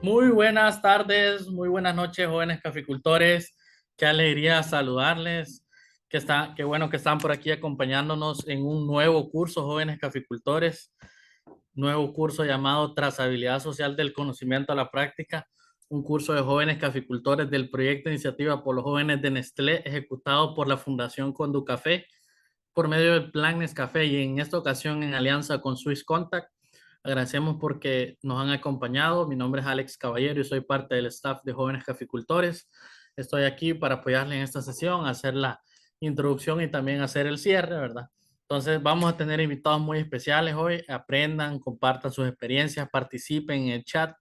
Muy buenas tardes, muy buenas noches, jóvenes caficultores. Qué alegría saludarles. Qué bueno que están por aquí acompañándonos en un nuevo curso, jóvenes caficultores. Nuevo curso llamado Trazabilidad Social del Conocimiento a la Práctica. Un curso de jóvenes caficultores del proyecto Iniciativa por los Jóvenes de Nestlé, ejecutado por la Fundación Conducafé por medio del Plan Nescafé y en esta ocasión en alianza con Swiss Contact. Agradecemos porque nos han acompañado. Mi nombre es Alex Caballero y soy parte del staff de Jóvenes Caficultores. Estoy aquí para apoyarle en esta sesión, hacer la introducción y también hacer el cierre, ¿verdad? Entonces vamos a tener invitados muy especiales hoy. Aprendan, compartan sus experiencias, participen en el chat.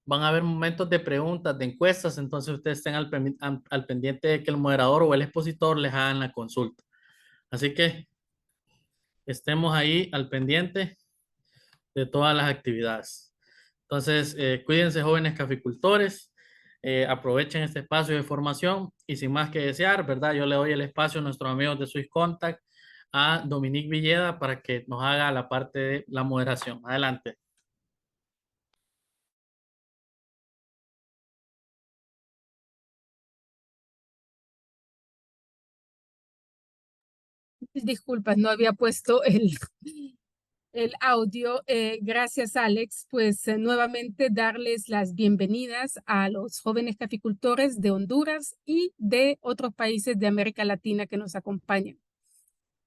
Van a haber momentos de preguntas, de encuestas, entonces ustedes estén al pendiente de que el moderador o el expositor les hagan la consulta. Así que estemos ahí al pendiente de todas las actividades. Entonces, cuídense, jóvenes caficultores, aprovechen este espacio de formación y sin más que desear, ¿verdad? Yo le doy el espacio a nuestros amigos de Swiss Contact, a Dominique Villeda, para que nos haga la parte de la moderación. Adelante. Disculpas, no había puesto el audio. Gracias, Alex. Pues nuevamente darles las bienvenidas a los jóvenes caficultores de Honduras y de otros países de América Latina que nos acompañan.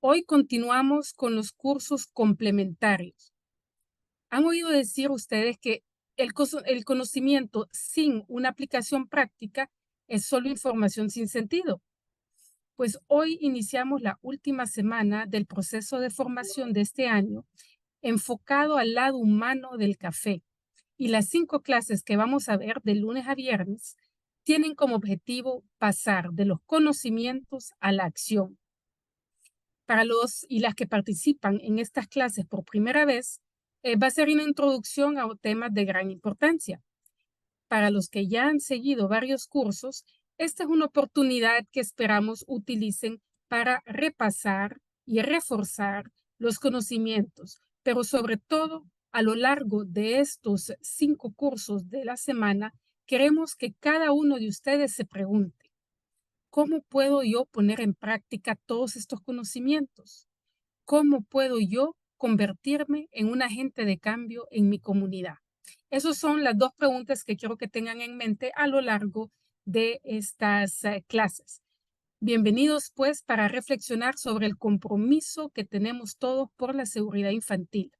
Hoy continuamos con los cursos complementarios. ¿Han oído decir ustedes que el conocimiento sin una aplicación práctica es solo información sin sentido? Pues hoy iniciamos la última semana del proceso de formación de este año enfocado al lado humano del café. Y las 5 clases que vamos a ver de lunes a viernes tienen como objetivo pasar de los conocimientos a la acción. Para los y las que participan en estas clases por primera vez, va a ser una introducción a temas de gran importancia. Para los que ya han seguido varios cursos, esta es una oportunidad que esperamos utilicen para repasar y reforzar los conocimientos, pero sobre todo a lo largo de estos 5 cursos de la semana, queremos que cada uno de ustedes se pregunte, ¿cómo puedo yo poner en práctica todos estos conocimientos? ¿Cómo puedo yo convertirme en un agente de cambio en mi comunidad? Esas son las 2 preguntas que quiero que tengan en mente a lo largo de estas clases. Bienvenidos pues para reflexionar sobre el compromiso que tenemos todos por la seguridad infantil.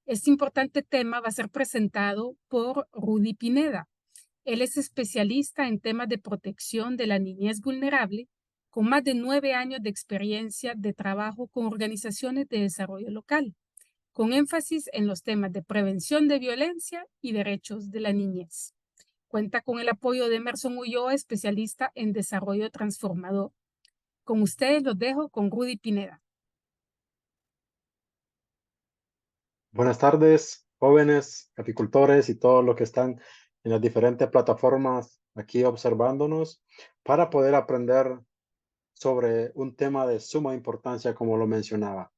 Este importante tema va a ser presentado por Rudy Pineda. Él es especialista en temas de protección de la niñez vulnerable, con más de 9 años de experiencia de trabajo con organizaciones de desarrollo local, con énfasis en los temas de prevención de violencia y derechos de la niñez. Cuenta con el apoyo de Emerson Ulloa, especialista en desarrollo transformador. Con ustedes los dejo con Rudy Pineda. Buenas tardes, jóvenes, caficultores y todos los que están en las diferentes plataformas aquí observándonos para poder aprender sobre un tema de suma importancia, como lo mencionaba.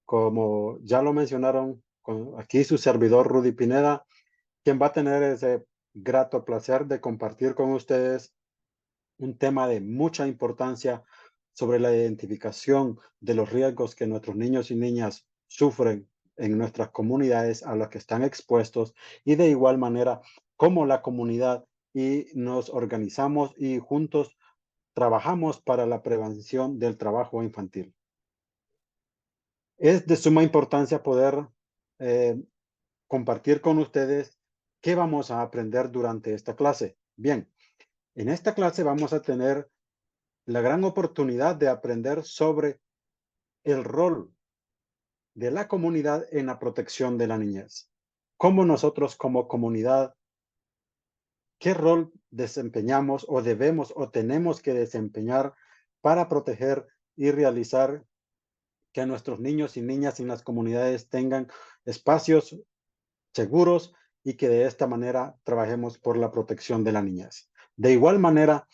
Como ya lo mencionaron, aquí su servidor Rudy Pineda, quien va a tener ese grato placer de compartir con ustedes un tema de mucha importancia sobre la identificación de los riesgos que nuestros niños y niñas sufren en nuestras comunidades a los que están expuestos y de igual manera cómo la comunidad y nos organizamos y juntos trabajamos para la prevención del trabajo infantil. Es de suma importancia poder eh, compartir con ustedes qué vamos a aprender durante esta clase. Bien, en esta clase vamos a tener la gran oportunidad de aprender sobre el rol de la comunidad en la protección de la niñez. Cómo nosotros como comunidad, qué rol desempeñamos o debemos o tenemos que desempeñar para proteger y realizar que nuestros niños y niñas en las comunidades tengan espacios seguros y que de esta manera trabajemos por la protección de la niñez. De igual manera,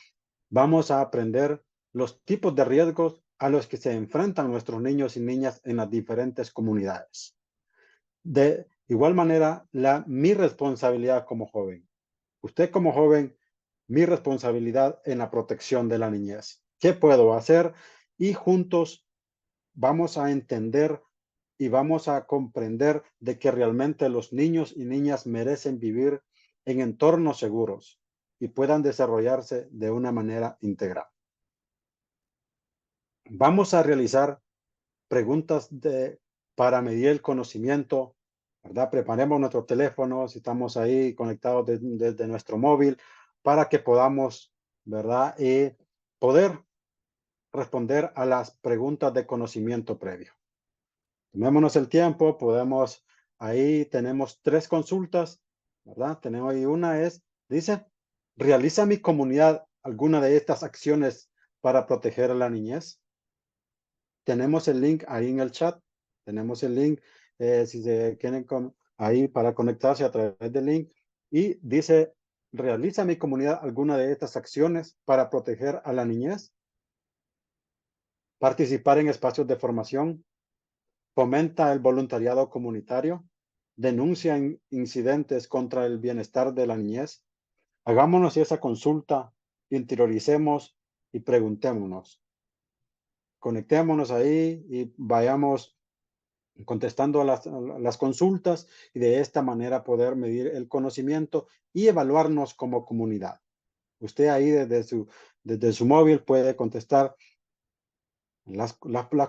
vamos a aprender los tipos de riesgos a los que se enfrentan nuestros niños y niñas en las diferentes comunidades. De igual manera, mi responsabilidad como joven. Usted como joven, mi responsabilidad en la protección de la niñez. ¿Qué puedo hacer? Y juntos vamos a entender y vamos a comprender de que realmente los niños y niñas merecen vivir en entornos seguros y puedan desarrollarse de una manera integral. Vamos a realizar preguntas para medir el conocimiento, ¿verdad? Preparemos nuestros teléfonos, si estamos ahí conectados desde nuestro móvil, para que podamos, ¿verdad? Poder responder a las preguntas de conocimiento previo. Tomémonos el tiempo, ahí tenemos 3 consultas, ¿verdad? Tenemos ahí dice, ¿realiza mi comunidad alguna de estas acciones para proteger a la niñez? Tenemos el link ahí en el chat, tenemos el link, si se quieren ahí para conectarse a través del link, y dice, ¿realiza mi comunidad alguna de estas acciones para proteger a la niñez? Participar en espacios de formación, fomenta el voluntariado comunitario, denuncia incidentes contra el bienestar de la niñez. Hagámonos esa consulta, interioricemos y preguntémonos. Conectémonos ahí y vayamos contestando a las consultas y de esta manera poder medir el conocimiento y evaluarnos como comunidad. Usted ahí desde su móvil puede contestar las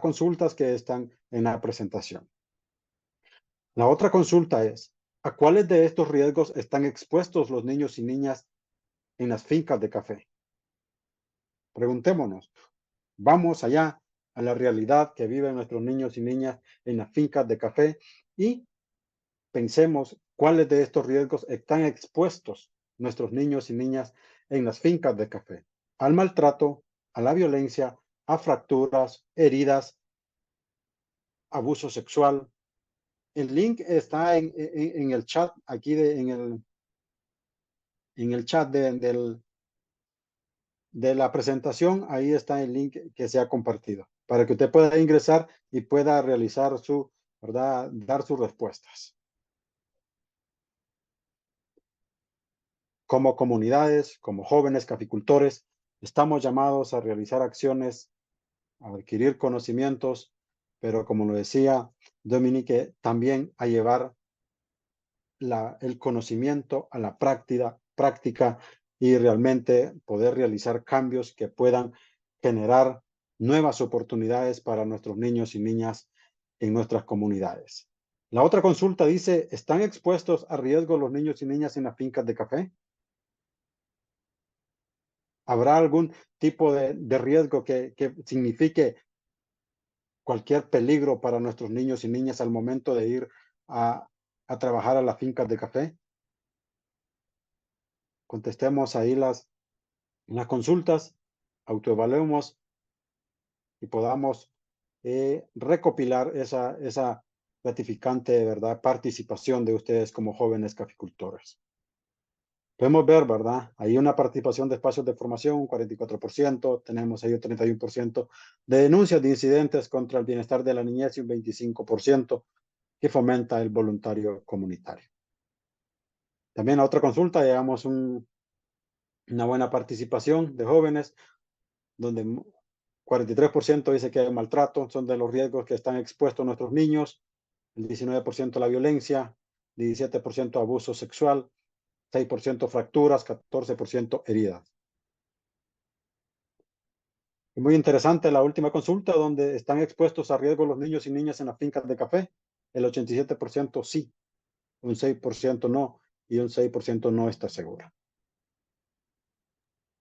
consultas que están en la presentación. La otra consulta es, ¿a cuáles de estos riesgos están expuestos los niños y niñas en las fincas de café? Preguntémonos, vamos allá a la realidad que viven nuestros niños y niñas en las fincas de café y pensemos cuáles de estos riesgos están expuestos nuestros niños y niñas en las fincas de café. Al maltrato, a la violencia, a fracturas, heridas, abuso sexual. El link está en el chat, aquí en el chat de la presentación. Ahí está el link que se ha compartido para que usted pueda ingresar y pueda realizar ¿verdad? Dar sus respuestas. Como comunidades, como jóvenes caficultores, estamos llamados a realizar acciones, a adquirir conocimientos, pero como lo decía Dominique, también a llevar el conocimiento a la práctica y realmente poder realizar cambios que puedan generar nuevas oportunidades para nuestros niños y niñas en nuestras comunidades. La otra consulta dice, ¿están expuestos a riesgo los niños y niñas en las fincas de café? ¿Habrá algún tipo de riesgo que signifique cualquier peligro para nuestros niños y niñas al momento de ir a trabajar a las fincas de café? Contestemos ahí las consultas, autoevaluemos y podamos recopilar esa gratificante, ¿verdad?, participación de ustedes como jóvenes caficultores. Podemos ver, ¿verdad? Hay una participación de espacios de formación, un 44%, tenemos ahí un 31% de denuncias de incidentes contra el bienestar de la niñez y un 25% que fomenta el voluntario comunitario. También a otra consulta llevamos una buena participación de jóvenes, donde 43% dice que hay maltrato, son de los riesgos que están expuestos nuestros niños, el 19% la violencia, 17% abuso sexual, 6% fracturas, 14% heridas. Y muy interesante la última consulta, donde están expuestos a riesgo los niños y niñas en las fincas de café. El 87% sí, un 6% no, y un 6% no está segura.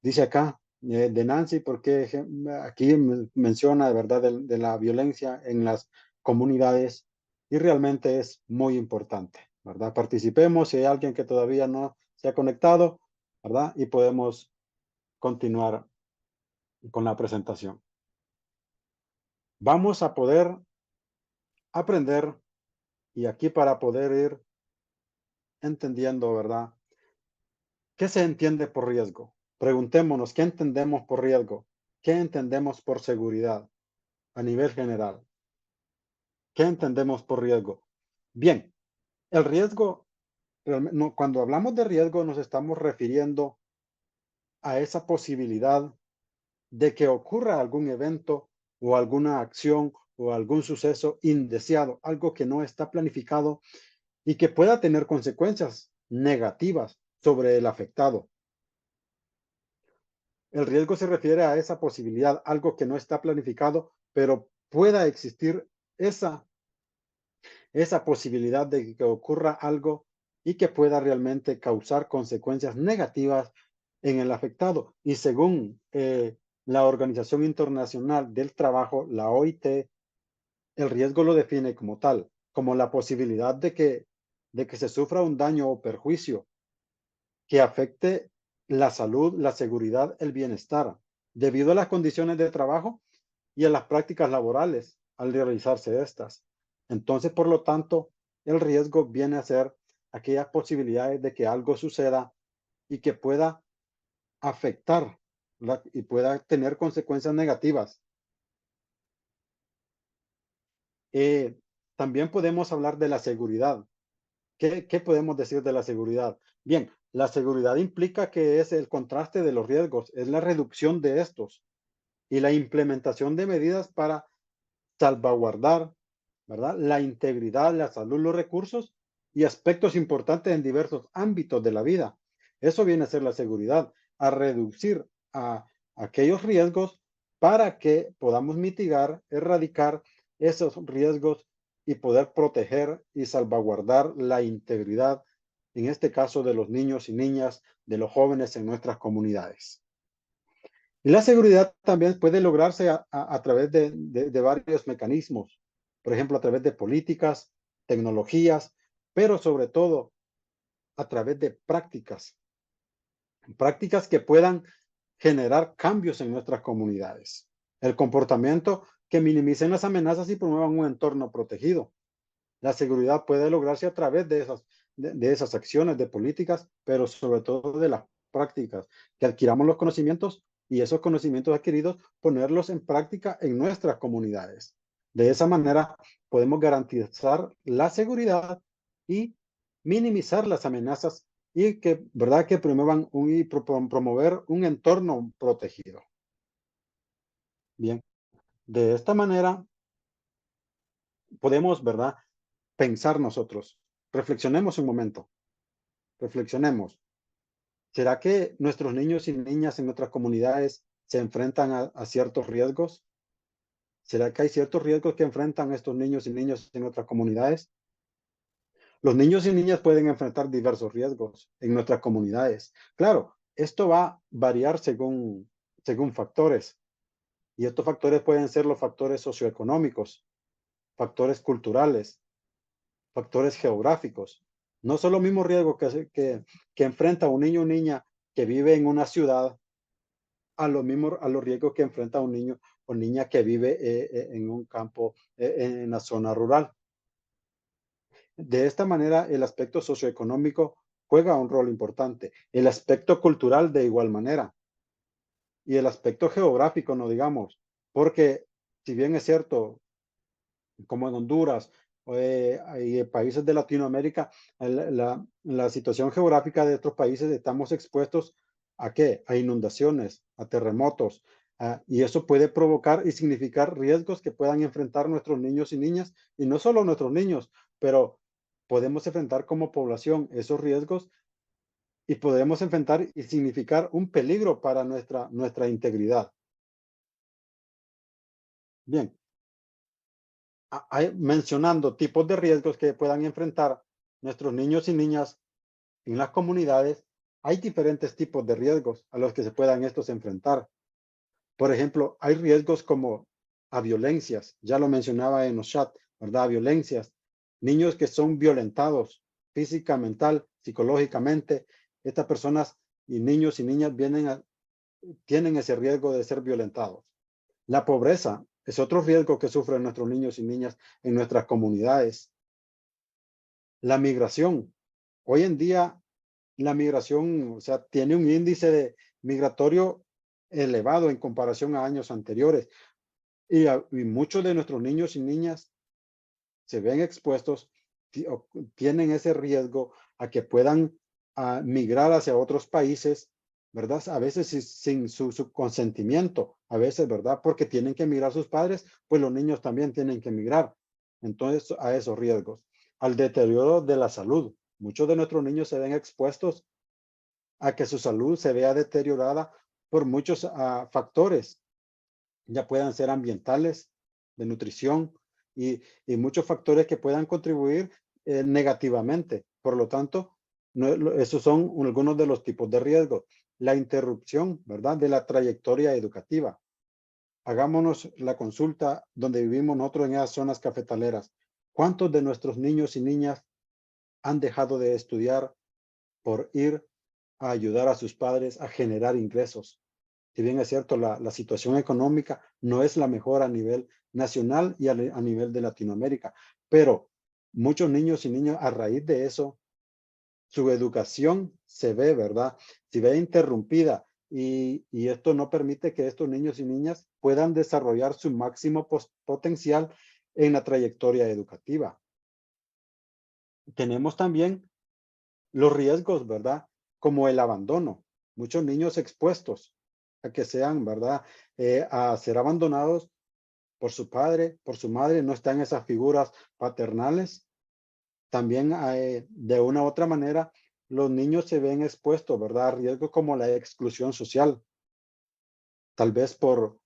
Dice acá de Nancy, porque aquí menciona de verdad de la violencia en las comunidades y realmente es muy importante, ¿verdad? Participemos si hay alguien que todavía no se ha conectado, ¿verdad? Y podemos continuar con la presentación. Vamos a poder aprender y aquí para poder ir entendiendo, ¿verdad? ¿Qué se entiende por riesgo? Preguntémonos, ¿qué entendemos por riesgo? ¿Qué entendemos por seguridad a nivel general? ¿Qué entendemos por riesgo? Bien, el riesgo cuando hablamos de riesgo nos estamos refiriendo a esa posibilidad de que ocurra algún evento o alguna acción o algún suceso indeseado, algo que no está planificado y que pueda tener consecuencias negativas sobre el afectado. El riesgo se refiere a esa posibilidad, algo que no está planificado, pero pueda existir esa posibilidad de que ocurra algo y que pueda realmente causar consecuencias negativas en el afectado. Y según la Organización Internacional del Trabajo, la OIT, el riesgo lo define como tal, como la posibilidad de que se sufra un daño o perjuicio que afecte la salud, la seguridad, el bienestar, debido a las condiciones de trabajo y a las prácticas laborales al realizarse estas. Entonces, por lo tanto, el riesgo viene a ser aquellas posibilidades de que algo suceda y que pueda afectar y pueda tener consecuencias negativas. Eh, También podemos hablar de la seguridad. ¿Qué podemos decir de la seguridad? Bien, la seguridad implica que es el contraste de los riesgos, es la reducción de estos y la implementación de medidas para salvaguardar, ¿verdad?, la integridad, la salud, los recursos y aspectos importantes en diversos ámbitos de la vida. Eso viene a ser la seguridad, a reducir a aquellos riesgos para que podamos mitigar, erradicar esos riesgos y poder proteger y salvaguardar la integridad, en este caso de los niños y niñas, de los jóvenes en nuestras comunidades. Y la seguridad también puede lograrse a través de varios mecanismos, por ejemplo, a través de políticas, tecnologías, pero sobre todo a través de prácticas que puedan generar cambios en nuestras comunidades. El comportamiento que minimicen las amenazas y promuevan un entorno protegido. La seguridad puede lograrse a través de esas acciones, de políticas, pero sobre todo de las prácticas, que adquiramos los conocimientos y esos conocimientos adquiridos ponerlos en práctica en nuestras comunidades. De esa manera podemos garantizar la seguridad y minimizar las amenazas y que, ¿verdad?, que promuevan promover un entorno protegido. Bien, de esta manera podemos, ¿verdad?, pensar nosotros. Reflexionemos un momento. Reflexionemos. ¿Será que nuestros niños y niñas en nuestras comunidades se enfrentan a ciertos riesgos? ¿Será que hay ciertos riesgos que enfrentan estos niños y niñas en nuestras comunidades? Los niños y niñas pueden enfrentar diversos riesgos en nuestras comunidades. Claro, esto va a variar según factores. Y estos factores pueden ser los factores socioeconómicos, factores culturales, factores geográficos. No son los mismos riesgos que enfrenta un niño o niña que vive en una ciudad a los riesgos que enfrenta un niño o niña que vive en un campo, en la zona rural. De esta manera, el aspecto socioeconómico juega un rol importante, el aspecto cultural de igual manera y el aspecto geográfico, no digamos, porque si bien es cierto, como en Honduras y países de Latinoamérica, la situación geográfica de estos países estamos expuestos ¿a qué? A inundaciones, a terremotos, y eso puede provocar y significar riesgos que puedan enfrentar nuestros niños y niñas, y no solo nuestros niños, pero podemos enfrentar como población esos riesgos y podemos enfrentar y significar un peligro para nuestra integridad. Bien, mencionando tipos de riesgos que puedan enfrentar nuestros niños y niñas en las comunidades, hay diferentes tipos de riesgos a los que se puedan estos enfrentar. Por ejemplo, hay riesgos como a violencias, ya lo mencionaba en los chats, ¿verdad? Violencias, niños que son violentados física, mental, psicológicamente. Estas personas y niños y niñas tienen ese riesgo de ser violentados. La pobreza es otro riesgo que sufren nuestros niños y niñas en nuestras comunidades. La migración. Hoy en día, la migración, o sea, tiene un índice de migratorio elevado en comparación a años anteriores. Y muchos de nuestros niños y niñas se ven expuestos, tienen ese riesgo a que puedan migrar hacia otros países, ¿verdad? A veces sin su consentimiento, a veces, ¿verdad? Porque tienen que emigrar sus padres, pues los niños también tienen que emigrar. Entonces, a esos riesgos. Al deterioro de la salud. Muchos de nuestros niños se ven expuestos a que su salud se vea deteriorada por muchos factores, ya puedan ser ambientales, de nutrición y muchos factores que puedan contribuir negativamente. Por lo tanto, esos son algunos de los tipos de riesgos. La interrupción, ¿verdad?, de la trayectoria educativa. Hagámonos la consulta donde vivimos nosotros en esas zonas cafetaleras. ¿Cuántos de nuestros niños y niñas han dejado de estudiar por ir a ayudar a sus padres a generar ingresos? Si bien es cierto, la situación económica no es la mejor a nivel nacional y a nivel de Latinoamérica, pero muchos niños y niñas a raíz de eso, su educación se ve, ¿verdad? Se ve interrumpida y esto no permite que estos niños y niñas puedan desarrollar su máximo potencial en la trayectoria educativa. Tenemos también los riesgos, ¿verdad? Como el abandono. Muchos niños expuestos a que sean, ¿verdad? A ser abandonados por su padre, por su madre, no están esas figuras paternales. También de una u otra manera, los niños se ven expuestos, ¿verdad? A riesgos como la exclusión social, tal vez por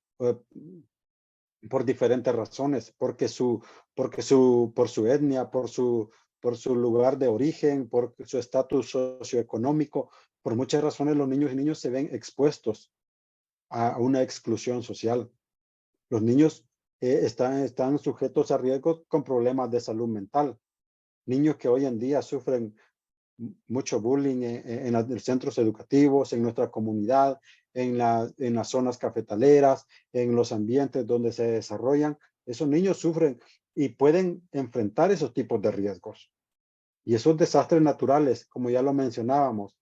diferentes razones, por su etnia, por su lugar de origen, por su estatus socioeconómico. Por muchas razones los niños y niñas se ven expuestos a una exclusión social. Los niños están sujetos a riesgos con problemas de salud mental. Niños que hoy en día sufren mucho bullying en los centros educativos, en nuestra comunidad, en las zonas cafetaleras, en los ambientes donde se desarrollan. Esos niños sufren y pueden enfrentar esos tipos de riesgos. Y esos desastres naturales, como ya lo mencionábamos,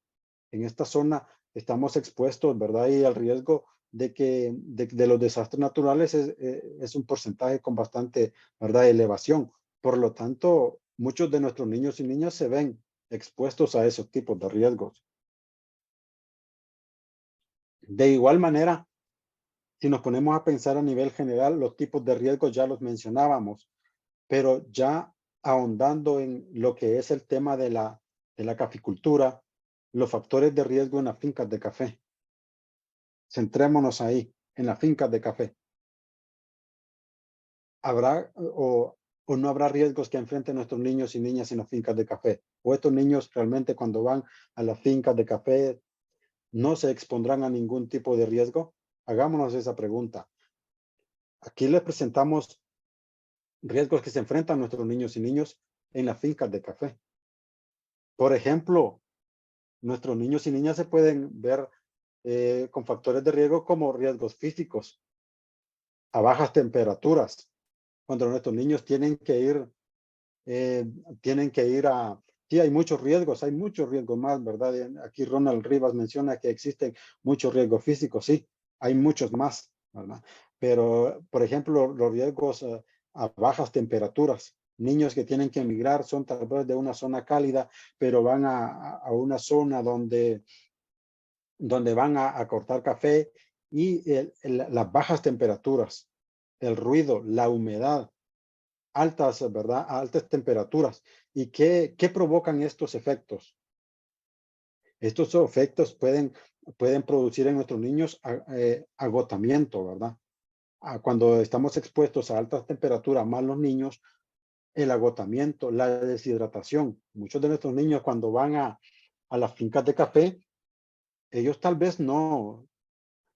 en esta zona estamos expuestos, ¿verdad? Y al riesgo de los desastres naturales es un porcentaje con bastante, ¿verdad?, elevación. Por lo tanto, muchos de nuestros niños y niñas se ven expuestos a esos tipos de riesgos. De igual manera, si nos ponemos a pensar a nivel general, los tipos de riesgos ya los mencionábamos, pero ya ahondando en lo que es el tema de la caficultura, los factores de riesgo en las fincas de café. Centrémonos ahí, en las fincas de café. ¿Habrá o no habrá riesgos que enfrenten nuestros niños y niñas en las fincas de café? ¿O estos niños realmente cuando van a las fincas de café no se expondrán a ningún tipo de riesgo? Hagámonos esa pregunta. Aquí les presentamos riesgos que se enfrentan nuestros niños y niñas en las fincas de café. Por ejemplo, nuestros niños y niñas se pueden ver con factores de riesgo como riesgos físicos, a bajas temperaturas, cuando nuestros niños tienen que ir a... Sí, hay muchos riesgos más, ¿verdad? Aquí Ronald Rivas menciona que existen muchos riesgos físicos, sí, hay muchos más, ¿verdad? Pero, por ejemplo, los riesgos a bajas temperaturas, niños que tienen que emigrar son tal vez de una zona cálida, pero van a una zona donde van a cortar café y las bajas temperaturas, el ruido, la humedad, altas, ¿verdad? Altas temperaturas. ¿Y qué provocan estos efectos? Estos efectos pueden producir en nuestros niños agotamiento, ¿verdad? Cuando estamos expuestos a altas temperaturas, más los niños, el agotamiento, la deshidratación. Muchos de nuestros niños cuando van a las fincas de café, ellos tal vez no,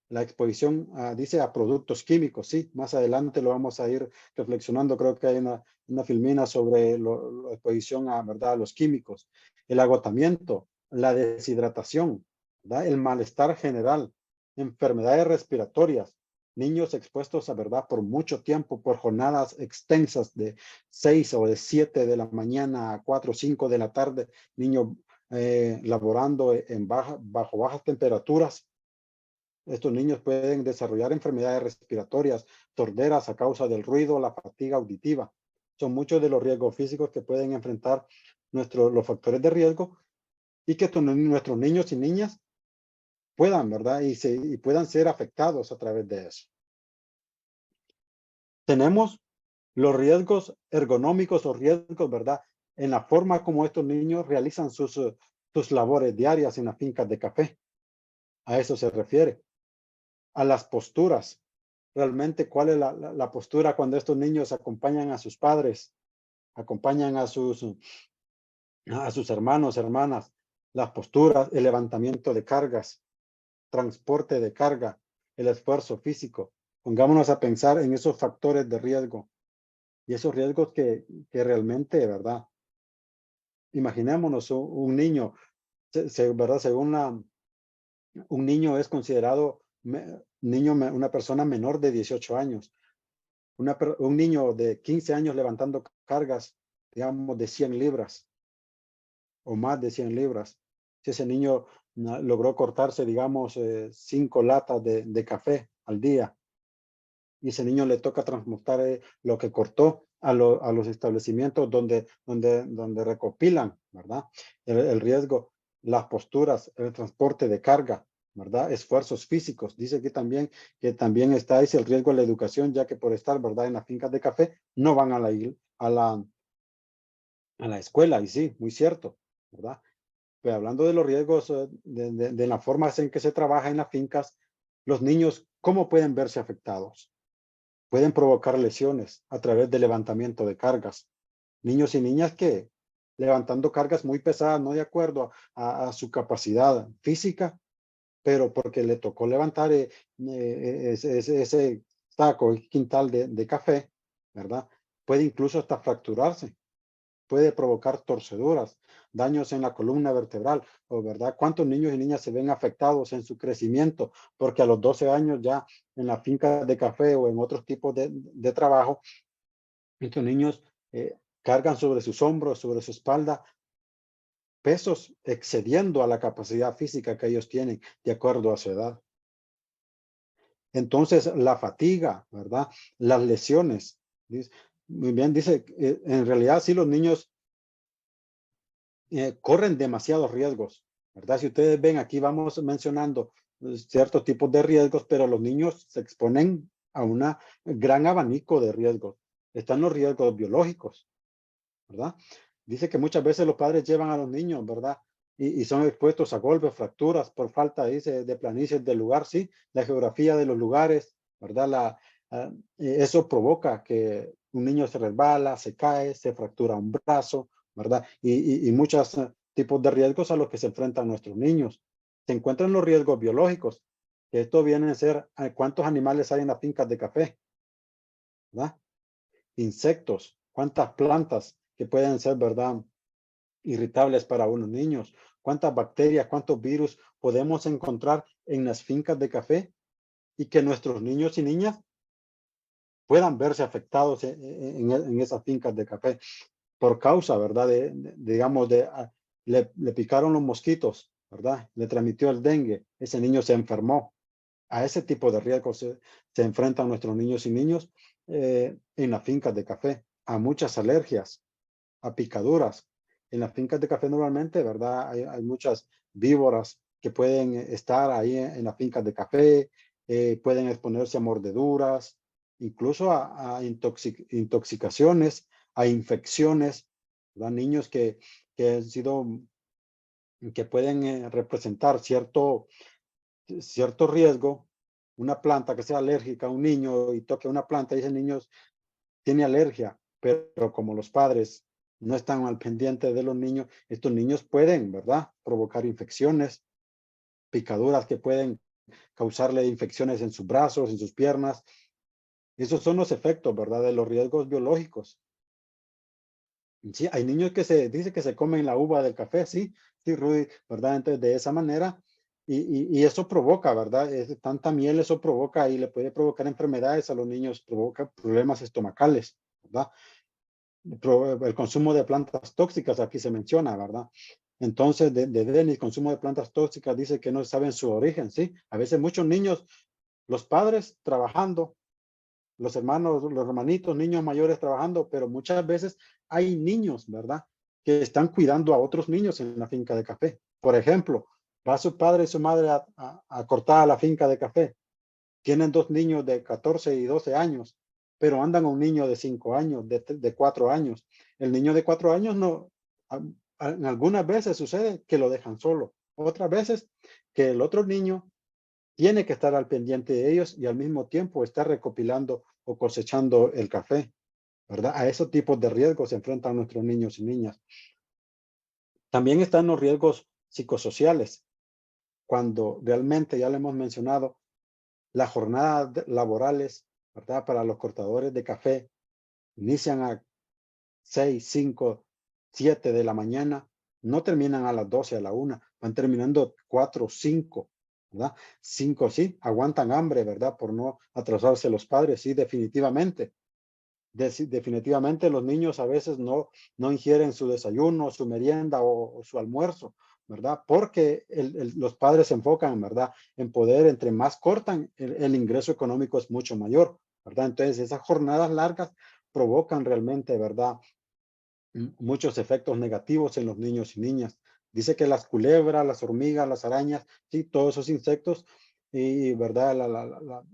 la exposición dice a productos químicos, sí, más adelante lo vamos a ir reflexionando, creo que hay una filmina sobre la exposición ¿verdad?, a los químicos, el agotamiento, la deshidratación, ¿verdad?, el malestar general, enfermedades respiratorias, niños expuestos a verdad por mucho tiempo, por jornadas extensas de 6 o de 7 de la mañana a 4 o 5 de la tarde, niños laborando bajo bajas temperaturas. Estos niños pueden desarrollar enfermedades respiratorias, sorderas a causa del ruido, la fatiga auditiva. Son muchos de los riesgos físicos que pueden enfrentar los factores de riesgo y que nuestros niños y niñas puedan, ¿verdad? Y puedan ser afectados a través de eso. Tenemos los riesgos ergonómicos o riesgos, ¿verdad? En la forma como estos niños realizan sus labores diarias en las fincas de café. A eso se refiere. A las posturas. Realmente, ¿cuál es la postura cuando estos niños acompañan a sus padres, acompañan a sus hermanos, hermanas? Las posturas, el levantamiento de cargas, transporte de carga, el esfuerzo físico. Pongámonos a pensar en esos factores de riesgo y esos riesgos que realmente, ¿verdad? Imaginémonos un niño, ¿verdad? Según un niño es considerado una persona menor de 18 años. Un niño de 15 años levantando cargas, digamos, de 100 libras o más de 100 libras. Si ese niño logró cortarse, digamos, 5 latas de café al día, y ese niño le toca transportar lo que cortó a los establecimientos donde recopilan, ¿verdad? El riesgo, las posturas, el transporte de carga, ¿verdad? Esfuerzos físicos. Dice aquí también que también está ese el riesgo de la educación, ya que por estar, ¿verdad? En las fincas de café no van a la escuela, y sí, muy cierto, ¿verdad? Pero hablando de los riesgos, de la forma en que se trabaja en las fincas, los niños, ¿cómo pueden verse afectados? Pueden provocar lesiones a través del levantamiento de cargas. Niños y niñas que levantando cargas muy pesadas, no de acuerdo a su capacidad física, pero porque le tocó levantar ese saco, el quintal de café, ¿verdad? Puede incluso hasta fracturarse, puede provocar torceduras, daños en la columna vertebral, o verdad, cuántos niños y niñas se ven afectados en su crecimiento, porque a los 12 años ya en la finca de café o en otros tipos de trabajo, estos niños cargan sobre sus hombros, sobre su espalda, pesos excediendo a la capacidad física que ellos tienen de acuerdo a su edad. Entonces, la fatiga, ¿verdad? Las lesiones. Muy bien, dice, en realidad sí los niños corren demasiados riesgos, ¿verdad? Si ustedes ven, aquí vamos mencionando ciertos tipos de riesgos, pero los niños se exponen a un gran abanico de riesgos. Están los riesgos biológicos, ¿verdad? Dice que muchas veces los padres llevan a los niños, ¿verdad? Y son expuestos a golpes, fracturas por falta, dice, de planicies del lugar, sí, la geografía de los lugares, ¿verdad? Eso provoca que un niño se resbala, se cae, se fractura un brazo, ¿verdad? Y muchos tipos de riesgos a los que se enfrentan nuestros niños. Se encuentran los riesgos biológicos, que esto viene a ser cuántos animales hay en las fincas de café, ¿verdad? Insectos, cuántas plantas que pueden ser, ¿verdad? Irritables para unos niños, cuántas bacterias, cuántos virus podemos encontrar en las fincas de café y que nuestros niños y niñas puedan verse afectados en esas fincas de café por causa, ¿verdad? Digamos, le picaron los mosquitos, ¿verdad? Le transmitió el dengue, ese niño se enfermó. A ese tipo de riesgos se enfrentan nuestros niños y niños en las fincas de café, a muchas alergias, a picaduras. En las fincas de café normalmente, ¿verdad? Hay muchas víboras que pueden estar ahí en las fincas de café, pueden exponerse a mordeduras, incluso a intoxicaciones, a infecciones, ¿verdad? Niños que han sido, que pueden representar cierto riesgo, una planta que sea alérgica a un niño y toque una planta y ese niño tiene alergia, pero como los padres no están al pendiente de los niños, estos niños pueden, ¿verdad? Provocar infecciones, picaduras que pueden causarle infecciones en sus brazos, en sus piernas. Esos son los efectos, ¿verdad? De los riesgos biológicos. Sí, hay niños que se dice que se comen la uva del café, sí, sí, Rudy, ¿verdad? Entonces, de esa manera, y eso provoca, ¿verdad? Tanta miel, eso provoca y le puede provocar enfermedades a los niños, provoca problemas estomacales, ¿verdad? El consumo de plantas tóxicas, aquí se menciona, ¿verdad? Entonces, de Denis, consumo de plantas tóxicas, dice que no saben su origen, ¿sí? A veces muchos niños, los padres trabajando, los hermanos, los hermanitos, niños mayores trabajando, pero muchas veces hay niños, ¿verdad? Que están cuidando a otros niños en la finca de café. Por ejemplo, va su padre y su madre a cortar a la finca de café. Tienen 2 niños de 14 y 12 años, pero andan un niño de 5 años, de 4 años. El niño de 4 años no, en algunas veces sucede que lo dejan solo. Otras veces que el otro niño tiene que estar al pendiente de ellos y al mismo tiempo estar recopilando o cosechando el café, ¿verdad? A esos tipos de riesgos se enfrentan nuestros niños y niñas. También están los riesgos psicosociales, cuando realmente, ya lo hemos mencionado, las jornadas laborales, ¿verdad? Para los cortadores de café inician a 6, 5, 7 de la mañana, no terminan a las 12, a la 1, van terminando 4, 5, ¿verdad? 5 sí, aguantan hambre, ¿verdad? Por no atrasarse los padres, sí, definitivamente. Definitivamente los niños a veces no ingieren su desayuno, su merienda o su almuerzo, ¿verdad? Porque los padres se enfocan, ¿verdad? En poder, entre más cortan, el ingreso económico es mucho mayor, ¿verdad? Entonces esas jornadas largas provocan realmente, ¿verdad? Muchos efectos negativos en los niños y niñas. Dice que las culebras, las hormigas, las arañas, sí, todos esos insectos y, ¿verdad?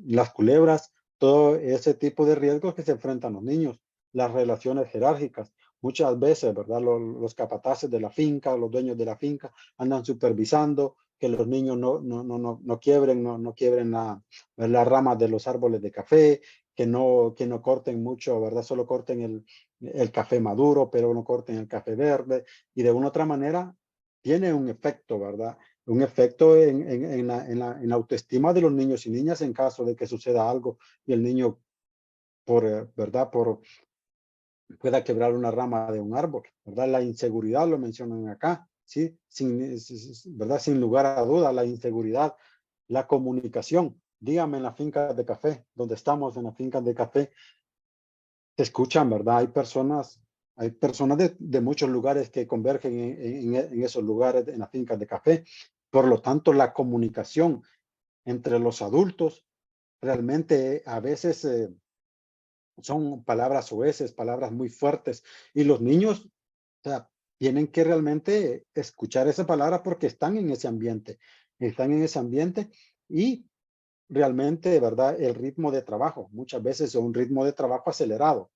Las culebras, todo ese tipo de riesgos que se enfrentan los niños. Las relaciones jerárquicas, muchas veces, ¿verdad? Los capataces de la finca, los dueños de la finca, andan supervisando que los niños no quiebren, no quiebren las ramas de los árboles de café, que no corten mucho, ¿verdad? Solo corten el café maduro, pero no corten el café verde, y de una u otra manera tiene un efecto, ¿verdad? Un efecto en la autoestima de los niños y niñas en caso de que suceda algo y el niño, ¿verdad? Pueda quebrar una rama de un árbol, ¿verdad? La inseguridad lo mencionan acá, ¿sí? ¿Verdad? Sin lugar a duda, la inseguridad, la comunicación. Dígame en las fincas de café, donde estamos en las fincas de café, te escuchan, ¿verdad? Hay personas de muchos lugares que convergen en esos lugares, en las fincas de café. Por lo tanto, la comunicación entre los adultos realmente a veces son palabras soeces, palabras muy fuertes, y los niños, o sea, tienen que realmente escuchar esa palabra porque están en ese ambiente y realmente, ¿verdad? El ritmo de trabajo, muchas veces es un ritmo de trabajo acelerado.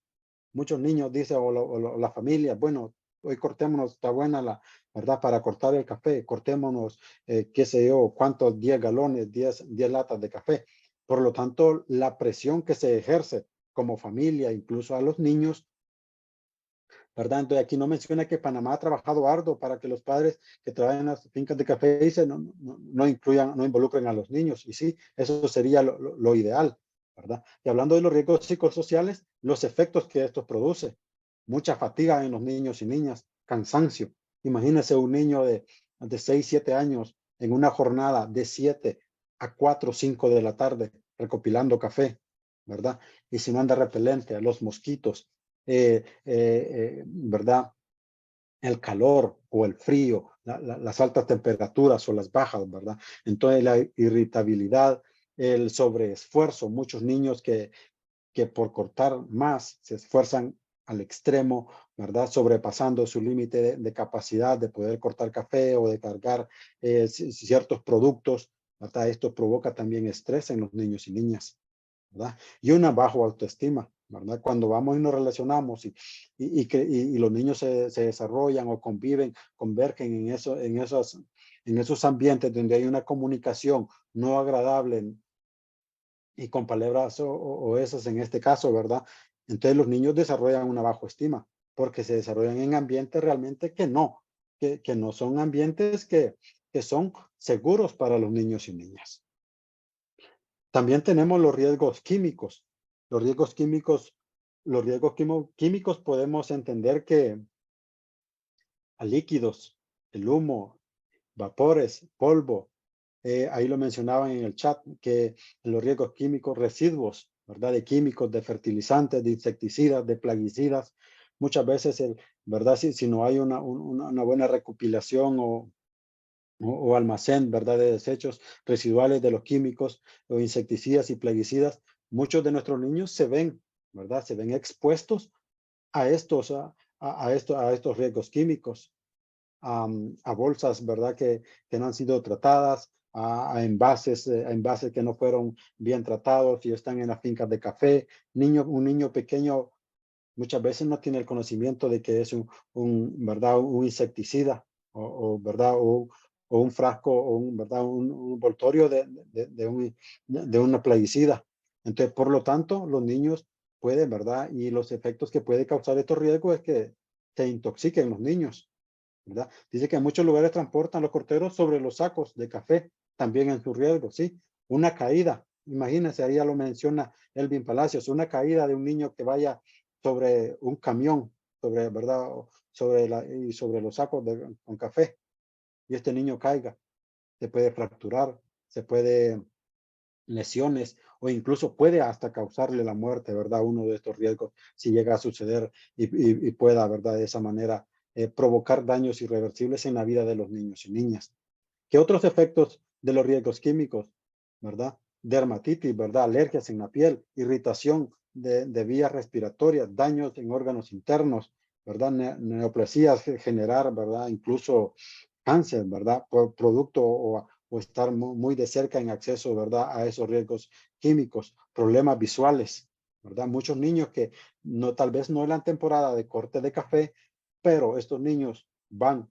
Muchos niños dicen, o la familia, bueno, hoy cortémonos, está buena ¿verdad? Para cortar el café, cortémonos, qué sé yo, cuántos, 10 galones, 10 latas de café. Por lo tanto, la presión que se ejerce como familia, incluso a los niños, ¿verdad? Entonces aquí no menciona que Panamá ha trabajado arduo para que los padres que trabajan en las fincas de café no involucren a los niños. Y sí, eso sería lo ideal, ¿verdad? Y hablando de los riesgos psicosociales, los efectos que esto produce, mucha fatiga en los niños y niñas, cansancio. Imagínese un niño de 6, 7 años en una jornada de 7 a 4, 5 de la tarde recopilando café, ¿verdad? Y si no anda repelente, los mosquitos, ¿verdad? El calor o el frío, las altas temperaturas o las bajas, ¿verdad? Entonces la irritabilidad, el sobreesfuerzo, muchos niños que por cortar más se esfuerzan al extremo, ¿verdad? Sobrepasando su límite de capacidad de poder cortar café o de cargar ciertos productos, ¿verdad? Esto provoca también estrés en los niños y niñas, ¿verdad? Y una baja autoestima, ¿verdad? Cuando vamos y nos relacionamos y los niños se desarrollan o convergen en esos ambientes donde hay una comunicación no agradable y con palabras o esas en este caso, ¿verdad? Entonces los niños desarrollan una baja estima porque se desarrollan en ambientes realmente que no son ambientes que son seguros para los niños y niñas. También tenemos los riesgos químicos. Los riesgos químicos, químicos podemos entender que a líquidos, el humo, vapores, polvo, ahí lo mencionaban en el chat, que los riesgos químicos, residuos, ¿verdad? De químicos, de fertilizantes, de insecticidas, de plaguicidas. Muchas veces, ¿verdad? Si no hay una buena recopilación o almacén, ¿verdad? De desechos residuales de los químicos o insecticidas y plaguicidas, muchos de nuestros niños se ven, ¿verdad? Se ven expuestos a estos riesgos químicos. a bolsas, ¿verdad? Que no han sido tratadas, a envases que no fueron bien tratados y están en las fincas de café. Un niño pequeño muchas veces no tiene el conocimiento de que es ¿verdad? Un insecticida ¿verdad? O un frasco o ¿verdad? Un envoltorio de una plaguicida. Entonces, por lo tanto, los niños pueden, ¿verdad? Y los efectos que puede causar estos riesgos es que se intoxiquen los niños, ¿verdad? Dice que en muchos lugares transportan los corteros sobre los sacos de café, también en su riesgo, ¿sí? Una caída, imagínense, ahí ya lo menciona Elvin Palacios, una caída de un niño que vaya sobre un camión, ¿verdad? Sobre los sacos con café, y este niño caiga, se puede fracturar, se puede lesiones o incluso puede hasta causarle la muerte, ¿verdad? Uno de estos riesgos si llega a suceder y pueda, ¿verdad? De esa manera provocar daños irreversibles en la vida de los niños y niñas. ¿Qué otros efectos de los riesgos químicos, ¿verdad? Dermatitis, ¿verdad? Alergias en la piel, irritación de vías respiratorias, daños en órganos internos, ¿verdad? Neoplasias generar, ¿verdad? Incluso cáncer, ¿verdad? Por producto o estar muy de cerca en acceso, ¿verdad? A esos riesgos químicos, problemas visuales, ¿verdad? Muchos niños que tal vez no en la temporada de corte de café, pero estos niños van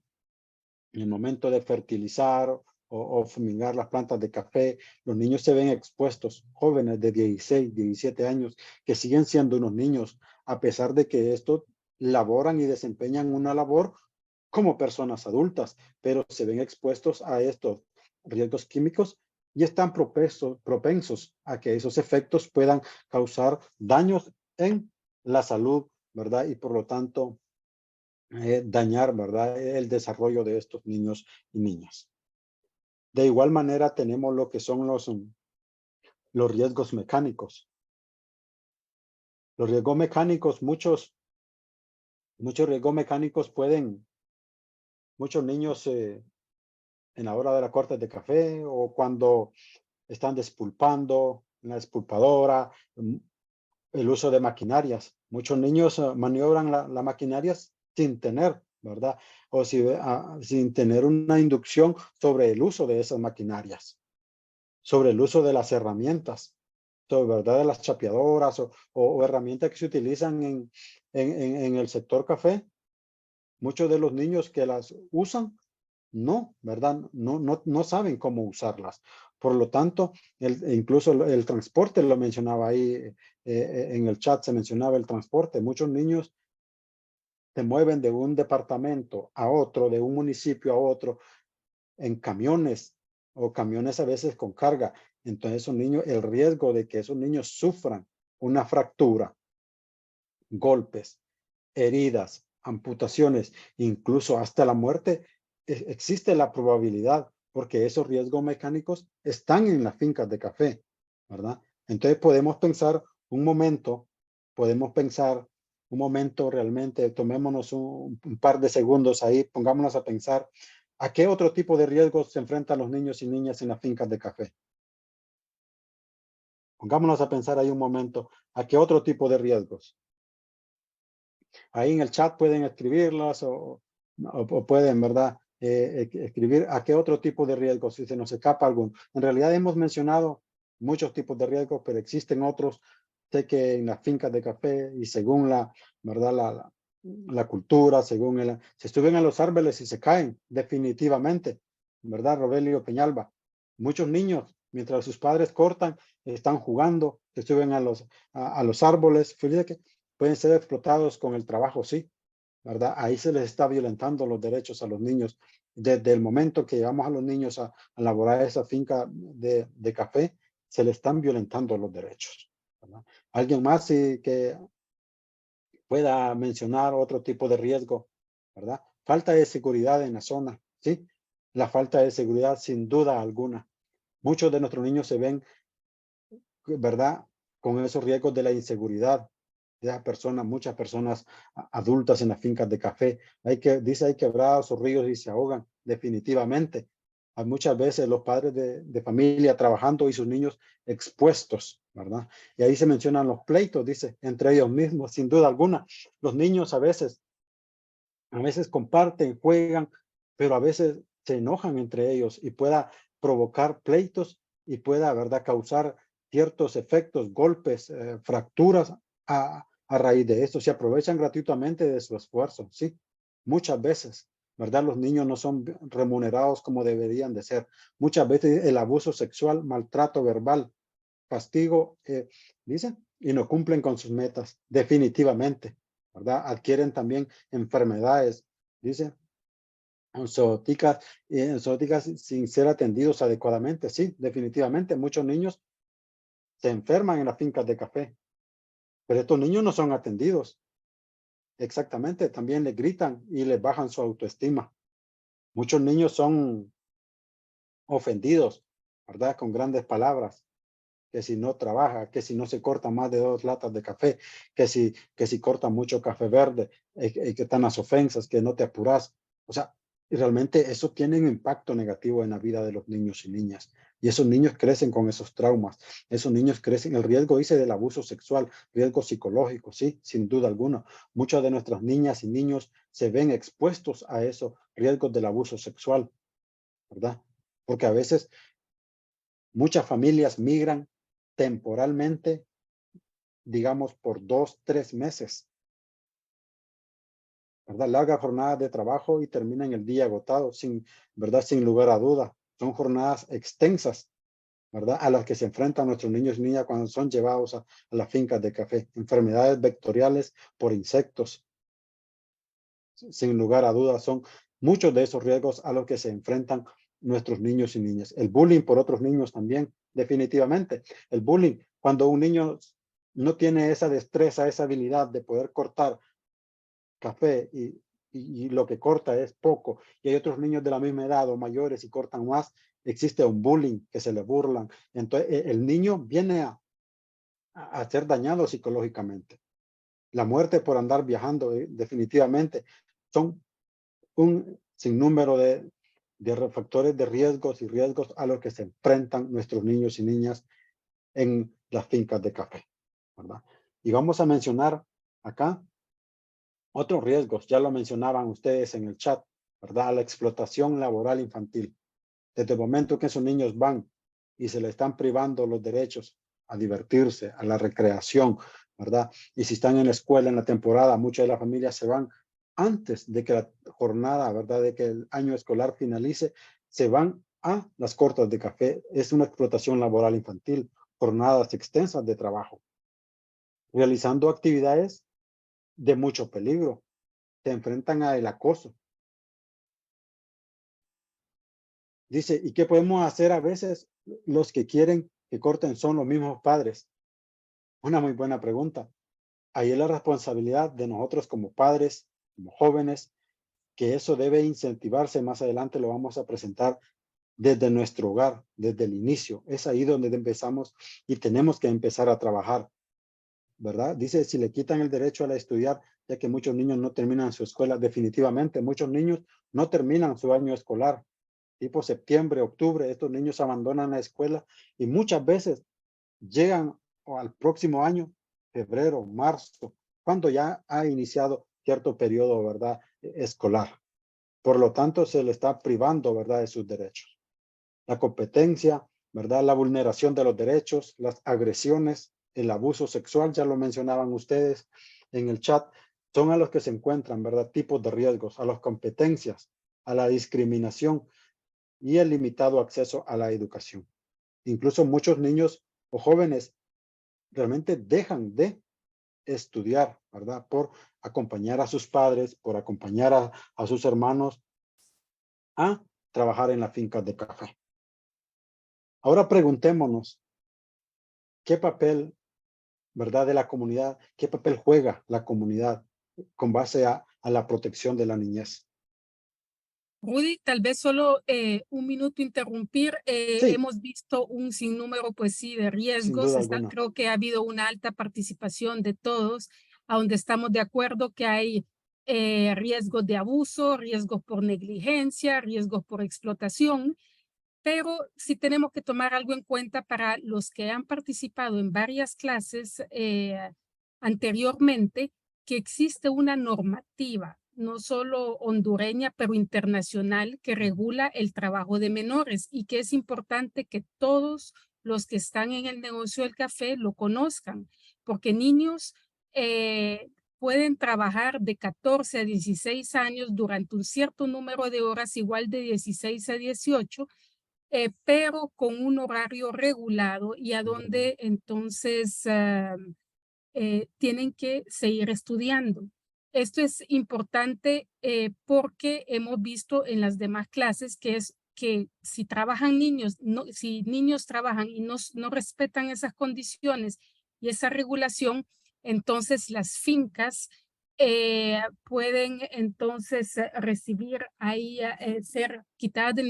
en el momento de fertilizar o fumigar las plantas de café, los niños se ven expuestos, jóvenes de 16, 17 años, que siguen siendo unos niños, a pesar de que estos laboran y desempeñan una labor como personas adultas, pero se ven expuestos a estos riesgos químicos y están propensos a que esos efectos puedan causar daños en la salud, ¿verdad? Y por lo tanto, dañar, ¿verdad? El desarrollo de estos niños y niñas. De igual manera tenemos lo que son los riesgos mecánicos. Los riesgos mecánicos, muchos riesgos mecánicos muchos niños en la hora de la corte de café o cuando están despulpando en la despulpadora, el uso de maquinarias. Muchos niños maniobran la maquinarias sin tener, ¿verdad? O sin tener una inducción sobre el uso de esas maquinarias, sobre el uso de las herramientas, sobre, ¿verdad? De las chapeadoras o herramientas que se utilizan en el sector café. Muchos de los niños que las usan no, ¿verdad? No saben cómo usarlas. Por lo tanto, incluso el transporte lo mencionaba ahí, en el chat se mencionaba el transporte. Muchos niños se mueven de un departamento a otro, de un municipio a otro, en camiones o camiones a veces con carga. Entonces, esos niños, el riesgo de que esos niños sufran una fractura, golpes, heridas, amputaciones, incluso hasta la muerte, existe la probabilidad porque esos riesgos mecánicos están en las fincas de café, ¿verdad? Entonces podemos pensar un momento realmente, tomémonos un par de segundos ahí, pongámonos a pensar a qué otro tipo de riesgos se enfrentan los niños y niñas en las fincas de café. Pongámonos a pensar ahí un momento, a qué otro tipo de riesgos. Ahí en el chat pueden escribirlas o pueden, ¿verdad? Escribir a qué otro tipo de riesgos, si se nos escapa alguno. En realidad hemos mencionado muchos tipos de riesgos, pero existen otros. Sé que en las fincas de café y según ¿verdad? La cultura, se suben a los árboles y se caen definitivamente, ¿verdad? Robelio Peñalba. Muchos niños, mientras sus padres cortan, están jugando, se suben a los árboles. Fíjense que pueden ser explotados con el trabajo, sí, ¿verdad? Ahí se les está violentando los derechos a los niños. Desde el momento que llevamos a los niños a laborar esa finca de café, se les están violentando los derechos, ¿verdad? ¿Alguien más que pueda mencionar otro tipo de riesgo, ¿verdad? Falta de seguridad en la zona, ¿sí? La falta de seguridad sin duda alguna. Muchos de nuestros niños se ven, ¿verdad? Con esos riesgos de la inseguridad de las personas, muchas personas adultas en las fincas de café. Hay quebrados o ríos y se ahogan, definitivamente. Hay muchas veces los padres de familia trabajando y sus niños expuestos, ¿verdad? Y ahí se mencionan los pleitos, dice, entre ellos mismos, sin duda alguna. Los niños a veces comparten, juegan, pero a veces se enojan entre ellos y pueda provocar pleitos y pueda, ¿verdad?, causar ciertos efectos, golpes, fracturas a raíz de esto. Se aprovechan gratuitamente de su esfuerzo, sí, muchas veces, ¿verdad? Los niños no son remunerados como deberían de ser. Muchas veces el abuso sexual, maltrato verbal, castigo, dicen, y no cumplen con sus metas, definitivamente, ¿verdad? Adquieren también enfermedades, dice, zoonóticas sin ser atendidos adecuadamente. Sí, definitivamente, muchos niños se enferman en las fincas de café, pero estos niños no son atendidos. Exactamente, también les gritan y les bajan su autoestima. Muchos niños son ofendidos, ¿verdad? Con grandes palabras, que si no trabaja, que si no se corta más de 2 latas de café, que si corta mucho café verde, que están las ofensas, que no te apuras. O sea, y realmente eso tiene un impacto negativo en la vida de los niños y niñas. Y esos niños crecen con esos traumas. Esos niños crecen, el riesgo, dice, del abuso sexual, riesgo psicológico, sí, sin duda alguna. Muchas de nuestras niñas y niños se ven expuestos a esos riesgos del abuso sexual, ¿verdad? Porque a veces muchas familias migran temporalmente, digamos, por 2, 3 meses, ¿verdad? Largas jornadas de trabajo y terminan el día agotado, ¿verdad? Sin lugar a duda. Son jornadas extensas, ¿verdad? A las que se enfrentan nuestros niños y niñas cuando son llevados a las fincas de café. Enfermedades vectoriales por insectos, sin lugar a dudas, son muchos de esos riesgos a los que se enfrentan nuestros niños y niñas. El bullying por otros niños también, definitivamente. El bullying, cuando un niño no tiene esa destreza, esa habilidad de poder cortar café y lo que corta es poco, y hay otros niños de la misma edad o mayores y cortan más, existe un bullying que se le burlan. Entonces, el niño viene a ser dañado psicológicamente. La muerte por andar viajando, definitivamente, son un sinnúmero de factores de riesgos y riesgos a los que se enfrentan nuestros niños y niñas en las fincas de café, ¿verdad? Y vamos a mencionar acá otros riesgos, ya lo mencionaban ustedes en el chat, ¿verdad? La explotación laboral infantil. Desde el momento que esos niños van y se les están privando los derechos a divertirse, a la recreación, ¿verdad? Y si están en la escuela en la temporada, muchas de las familias se van antes de que la jornada, ¿verdad? De que el año escolar finalice, se van a las cortas de café. Es una explotación laboral infantil, jornadas extensas de trabajo, realizando actividades de mucho peligro. Se enfrentan al acoso. Dice, ¿y qué podemos hacer a veces? Los que quieren que corten son los mismos padres. Una muy buena pregunta. Ahí es la responsabilidad de nosotros como padres, como jóvenes, que eso debe incentivarse. Más adelante lo vamos a presentar desde nuestro hogar, desde el inicio. Es ahí donde empezamos y tenemos que empezar a trabajar, ¿verdad? Dice, si le quitan el derecho a estudiar, ya que muchos niños no terminan su escuela, definitivamente muchos niños no terminan su año escolar. Tipo septiembre, octubre, estos niños abandonan la escuela y muchas veces llegan al próximo año, febrero, marzo, cuando ya ha iniciado cierto periodo, ¿verdad? Escolar. Por lo tanto, se le está privando, ¿verdad?, de sus derechos. La competencia, ¿verdad? La vulneración de los derechos, las agresiones, el abuso sexual, ya lo mencionaban ustedes en el chat, son a los que se encuentran, ¿verdad? Tipos de riesgos, a las competencias, a la discriminación y el limitado acceso a la educación. Incluso muchos niños o jóvenes realmente dejan de estudiar, ¿verdad? Por acompañar a sus padres, por acompañar a sus hermanos a trabajar en las fincas de café. Ahora preguntémonos, ¿qué papel, verdad, de la comunidad, qué papel juega la comunidad con base a la protección de la niñez? Rudy, tal vez solo un minuto interrumpir. Sí, Hemos visto un sinnúmero, pues sí, de sin riesgos. duda alguna. Creo que ha habido una alta participación de todos, a donde estamos de acuerdo que hay riesgos de abuso, riesgos por negligencia, riesgos por explotación, pero sí tenemos que tomar algo en cuenta para los que han participado en varias clases anteriormente, que existe una normativa no solo hondureña, pero internacional, que regula el trabajo de menores y que es importante que todos los que están en el negocio del café lo conozcan, porque niños pueden trabajar de 14 a 16 años durante un cierto número de horas, igual de 16 a 18, pero con un horario regulado y a donde entonces tienen que seguir estudiando. Esto es importante porque hemos visto en las demás clases que es que si trabajan niños, si niños trabajan y no respetan esas condiciones y esa regulación, entonces las fincas pueden entonces recibir ahí, ser quitadas,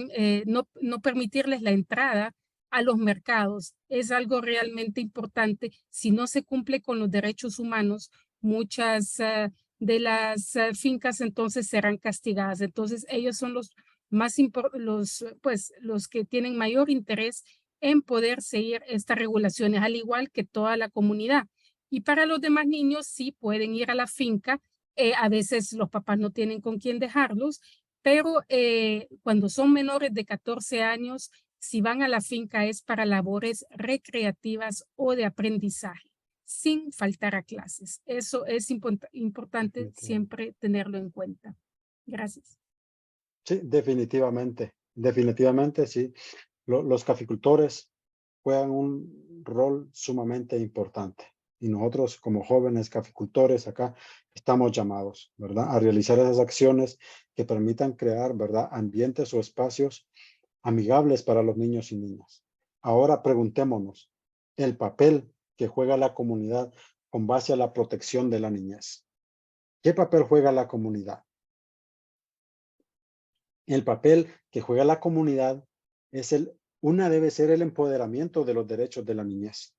no permitirles la entrada a los mercados. Es algo realmente importante. Si no se cumple con los derechos humanos, muchas de las fincas entonces serán castigadas. Entonces ellos son los los que tienen mayor interés en poder seguir estas regulaciones, al igual que toda la comunidad. Y para los demás niños sí pueden ir a la finca. A veces los papás no tienen con quién dejarlos, pero cuando son menores de 14 años, si van a la finca es para labores recreativas o de aprendizaje, sin faltar a clases. Eso es importante siempre tenerlo en cuenta. Gracias. Sí, definitivamente, definitivamente, sí. Los caficultores juegan un rol sumamente importante. Y nosotros como jóvenes caficultores acá estamos llamados, ¿verdad?, a realizar esas acciones que permitan crear, ¿verdad?, ambientes o espacios amigables para los niños y niñas. Ahora preguntémonos, el papel que juega la comunidad con base a la protección de la niñez. ¿Qué papel juega la comunidad? El papel que juega la comunidad es debe ser el empoderamiento de los derechos de la niñez.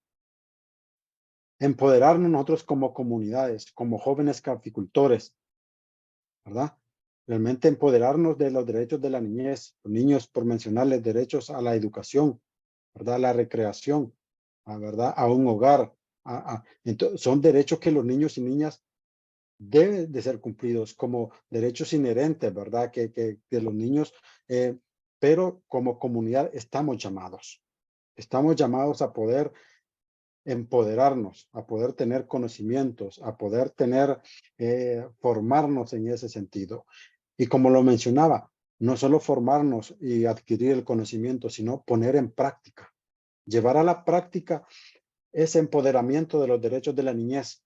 Empoderarnos nosotros como comunidades, como jóvenes caficultores, ¿verdad? Realmente empoderarnos de los derechos de la niñez, los niños, por mencionarles, derechos a la educación, ¿verdad? A la recreación, ¿verdad? A un hogar. Entonces, son derechos que los niños y niñas deben de ser cumplidos como derechos inherentes, ¿verdad? Que los niños, pero como comunidad estamos llamados a poder empoderarnos, a poder tener conocimientos, a poder formarnos en ese sentido. Y como lo mencionaba, no solo formarnos y adquirir el conocimiento, sino poner en práctica, llevar a la práctica ese empoderamiento de los derechos de la niñez.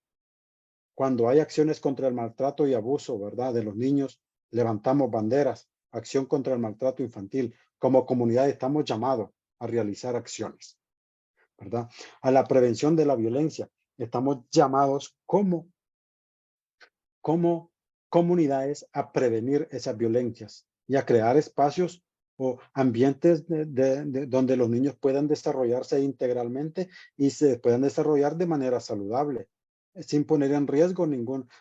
Cuando hay acciones contra el maltrato y abuso, ¿verdad?, de los niños, levantamos banderas, acción contra el maltrato infantil. Como comunidad estamos llamados a realizar acciones, ¿verdad? A la prevención de la violencia. Estamos llamados como comunidades a prevenir esas violencias y a crear espacios o ambientes donde los niños puedan desarrollarse integralmente y se puedan desarrollar de manera saludable, sin poner en riesgo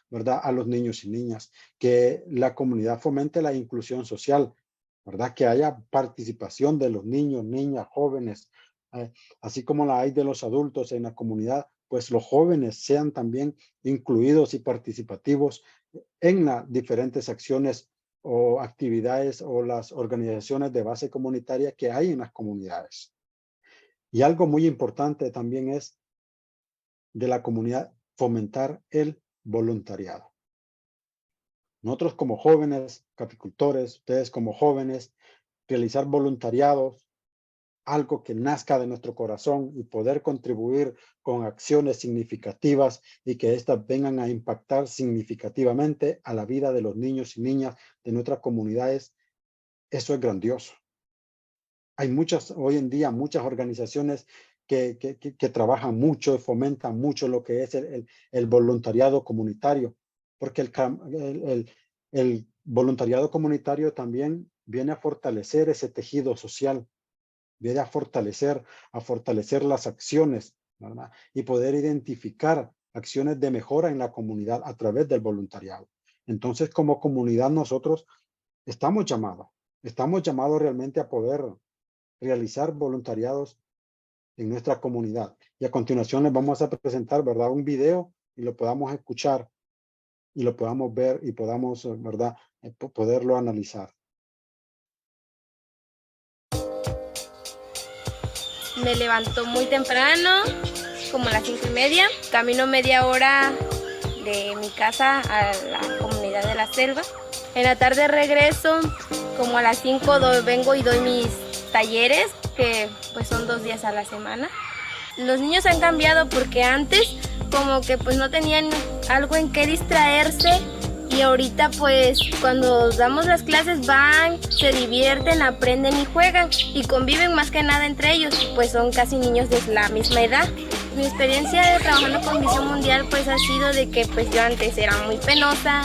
¿verdad?, a los niños y niñas. Que la comunidad fomente la inclusión social, ¿verdad? Que haya participación de los niños, niñas, jóvenes, así como la hay de los adultos en la comunidad, pues los jóvenes sean también incluidos y participativos en las diferentes acciones o actividades o las organizaciones de base comunitaria que hay en las comunidades. Y algo muy importante también es de la comunidad fomentar el voluntariado. Nosotros como jóvenes caficultores, ustedes como jóvenes, realizar voluntariados, algo que nazca de nuestro corazón y poder contribuir con acciones significativas y que éstas vengan a impactar significativamente a la vida de los niños y niñas de nuestras comunidades, eso es grandioso. Hay hoy en día muchas organizaciones que trabajan mucho y fomentan mucho lo que es el voluntariado comunitario, porque el voluntariado comunitario también viene a fortalecer ese tejido social, viene a fortalecer las acciones, ¿verdad? Y poder identificar acciones de mejora en la comunidad a través del voluntariado. Entonces, como comunidad nosotros estamos llamados realmente a poder realizar voluntariados en nuestra comunidad. Y a continuación les vamos a presentar, ¿verdad?, un video y lo podamos escuchar y lo podamos ver y podamos, ¿verdad? Poderlo analizar. Me levanto muy temprano, como a las 5:30. Camino media hora de mi casa a la comunidad de la selva. En la tarde regreso, como a las 5 vengo y doy mis talleres, que pues son 2 días a la semana. Los niños han cambiado porque antes como que pues no tenían algo en qué distraerse, y ahorita pues cuando damos las clases van, se divierten, aprenden y juegan y conviven más que nada entre ellos, pues son casi niños de la misma edad. Mi experiencia de trabajando con Visión Mundial pues ha sido de que pues yo antes era muy penosa,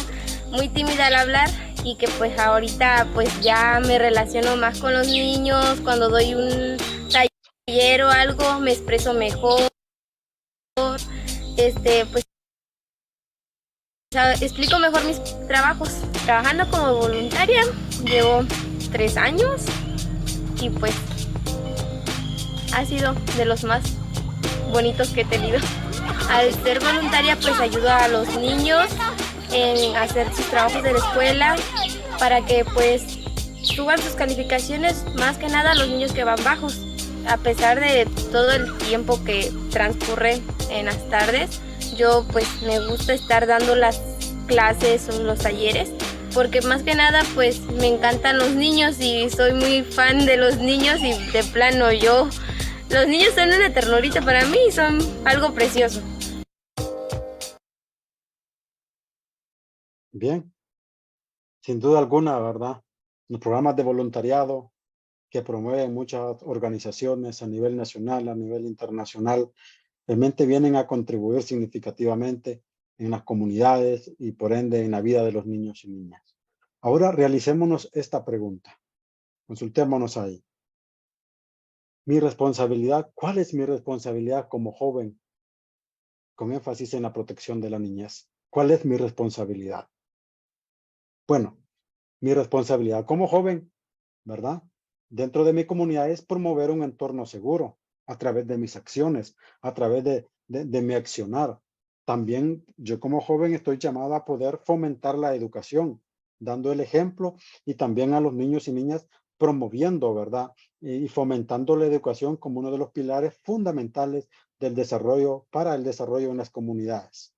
muy tímida al hablar, y que pues ahorita pues ya me relaciono más con los niños. Cuando doy un taller o algo me expreso mejor, pues explico mejor mis trabajos. Trabajando como voluntaria llevo 3 años y pues ha sido de los más bonitos que he tenido. Al ser voluntaria pues ayudo a los niños en hacer sus trabajos de la escuela para que pues suban sus calificaciones, más que nada los niños que van bajos. A pesar de todo el tiempo que transcurre en las tardes, yo pues me gusta estar dando las clases o los talleres, porque más que nada pues me encantan los niños y soy muy fan de los niños, y de plano los niños son una ternurita para mí y son algo precioso. Bien, sin duda alguna, ¿verdad? Los programas de voluntariado que promueven muchas organizaciones a nivel nacional, a nivel internacional, realmente vienen a contribuir significativamente en las comunidades y por ende en la vida de los niños y niñas. Ahora realicémonos esta pregunta, consultémonos ahí. Mi responsabilidad, ¿cuál es mi responsabilidad como joven? Con énfasis en la protección de la niñez. ¿Cuál es mi responsabilidad? Bueno, mi responsabilidad como joven, ¿verdad? Dentro de mi comunidad es promover un entorno seguro a través de mis acciones, a través de mi accionar. También yo como joven estoy llamado a poder fomentar la educación, dando el ejemplo, y también a los niños y niñas promoviendo, ¿verdad? Y fomentando la educación como uno de los pilares fundamentales del desarrollo, para el desarrollo en las comunidades.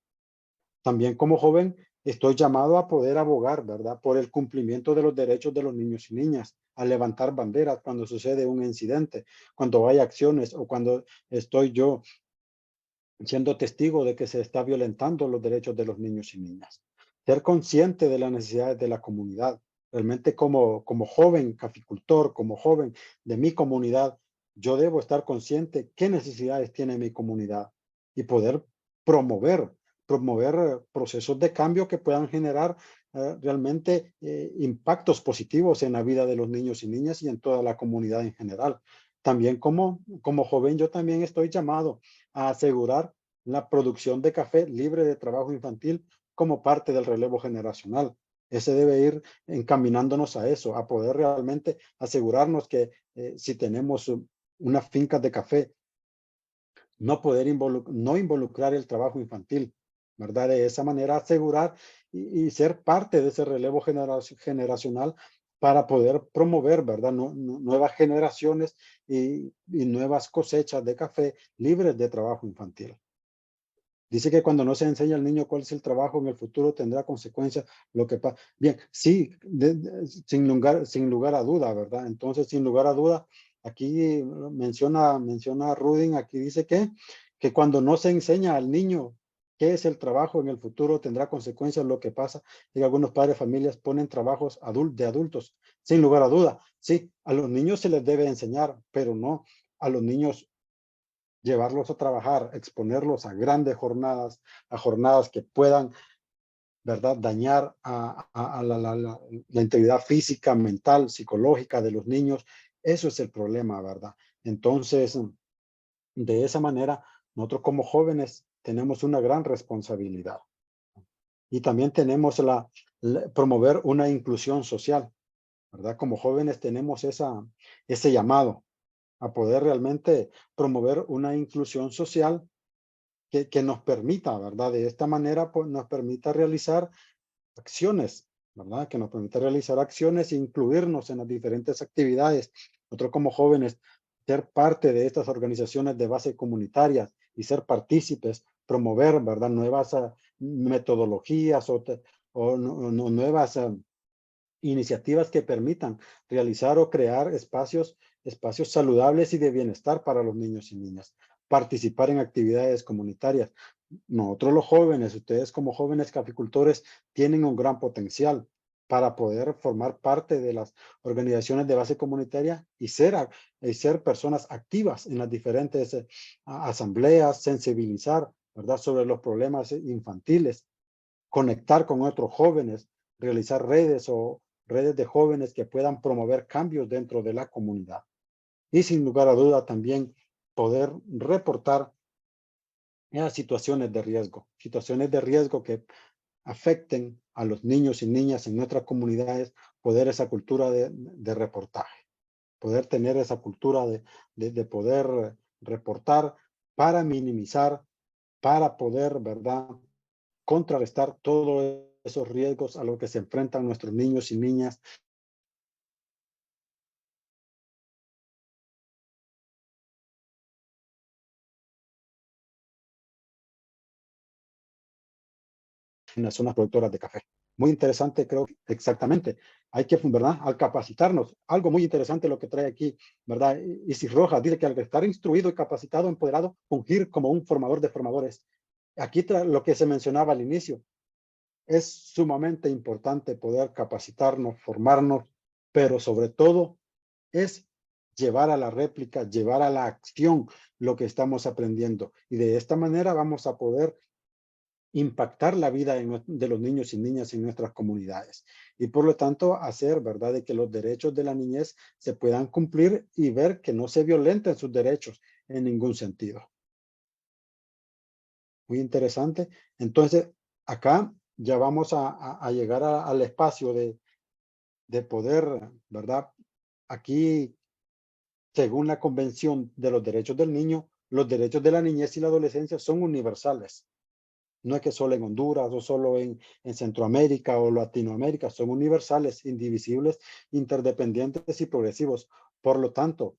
También como joven estoy llamado a poder abogar, ¿verdad?, por el cumplimiento de los derechos de los niños y niñas, a levantar banderas cuando sucede un incidente, cuando hay acciones o cuando estoy yo siendo testigo de que se está violentando los derechos de los niños y niñas. Ser consciente de las necesidades de la comunidad. Realmente como joven caficultor, como joven de mi comunidad, yo debo estar consciente qué necesidades tiene mi comunidad y poder promover, procesos de cambio que puedan generar realmente impactos positivos en la vida de los niños y niñas y en toda la comunidad en general. También como joven, yo también estoy llamado a asegurar la producción de café libre de trabajo infantil como parte del relevo generacional. Ese debe ir encaminándonos a eso, a poder realmente asegurarnos que si tenemos unas fincas de café, no involucrar el trabajo infantil, ¿verdad? De esa manera asegurar y ser parte de ese relevo generacional para poder promover, ¿verdad? Nuevas generaciones y nuevas cosechas de café libres de trabajo infantil. Dice que cuando no se enseña al niño cuál es el trabajo, en el futuro tendrá consecuencias lo que pasa. Bien, sí, sin lugar a duda, ¿verdad? Entonces, sin lugar a duda, aquí menciona Rudin, aquí dice que cuando no se enseña al niño qué es el trabajo, en el futuro tendrá consecuencias lo que pasa. Y algunos padres de familias ponen trabajos de adultos, sin lugar a duda. Sí, a los niños se les debe enseñar, pero no a los niños llevarlos a trabajar, exponerlos a grandes jornadas, a jornadas que puedan, ¿verdad?, dañar a la integridad física, mental, psicológica de los niños. Eso es el problema, ¿verdad? Entonces, de esa manera, nosotros como jóvenes tenemos una gran responsabilidad. Y también tenemos promover una inclusión social, ¿verdad? Como jóvenes tenemos ese llamado a poder realmente promover una inclusión social que nos permita, ¿verdad? De esta manera, pues, nos permita realizar acciones, ¿verdad? Que nos permita realizar acciones e incluirnos en las diferentes actividades. Nosotros como jóvenes, ser parte de estas organizaciones de base comunitaria y ser partícipes, promover, ¿verdad? Nuevas metodologías o nuevas iniciativas que permitan realizar o crear espacios saludables y de bienestar para los niños y niñas. Participar en actividades comunitarias. Nosotros los jóvenes, ustedes como jóvenes caficultores, tienen un gran potencial para poder formar parte de las organizaciones de base comunitaria y ser personas activas en las diferentes asambleas, sensibilizar, ¿verdad?, sobre los problemas infantiles, conectar con otros jóvenes, realizar redes de jóvenes que puedan promover cambios dentro de la comunidad. Y sin lugar a duda también poder reportar situaciones de riesgo que afecten a los niños y niñas en nuestras comunidades, poder esa cultura de reportaje, poder tener esa cultura de poder reportar para minimizar, para poder, ¿verdad?, contrarrestar todos esos riesgos a los que se enfrentan nuestros niños y niñas en las zonas productoras de café. Muy interesante, creo, exactamente. Hay que, ¿verdad?, al capacitarnos. Algo muy interesante lo que trae aquí, ¿verdad? Isis Rojas dice que al estar instruido y capacitado, empoderado, fungir como un formador de formadores. Aquí lo que se mencionaba al inicio, es sumamente importante poder capacitarnos, formarnos, pero sobre todo es llevar a la réplica, llevar a la acción lo que estamos aprendiendo. Y de esta manera vamos a poder impactar la vida de los niños y niñas en nuestras comunidades. Y por lo tanto, hacer, ¿verdad?, de que los derechos de la niñez se puedan cumplir y ver que no se violenten sus derechos en ningún sentido. Muy interesante. Entonces, acá ya vamos a llegar al espacio de poder, ¿verdad? Aquí, según la Convención de los Derechos del Niño, los derechos de la niñez y la adolescencia son universales. No es que solo en Honduras o solo en Centroamérica o Latinoamérica, son universales, indivisibles, interdependientes y progresivos. Por lo tanto,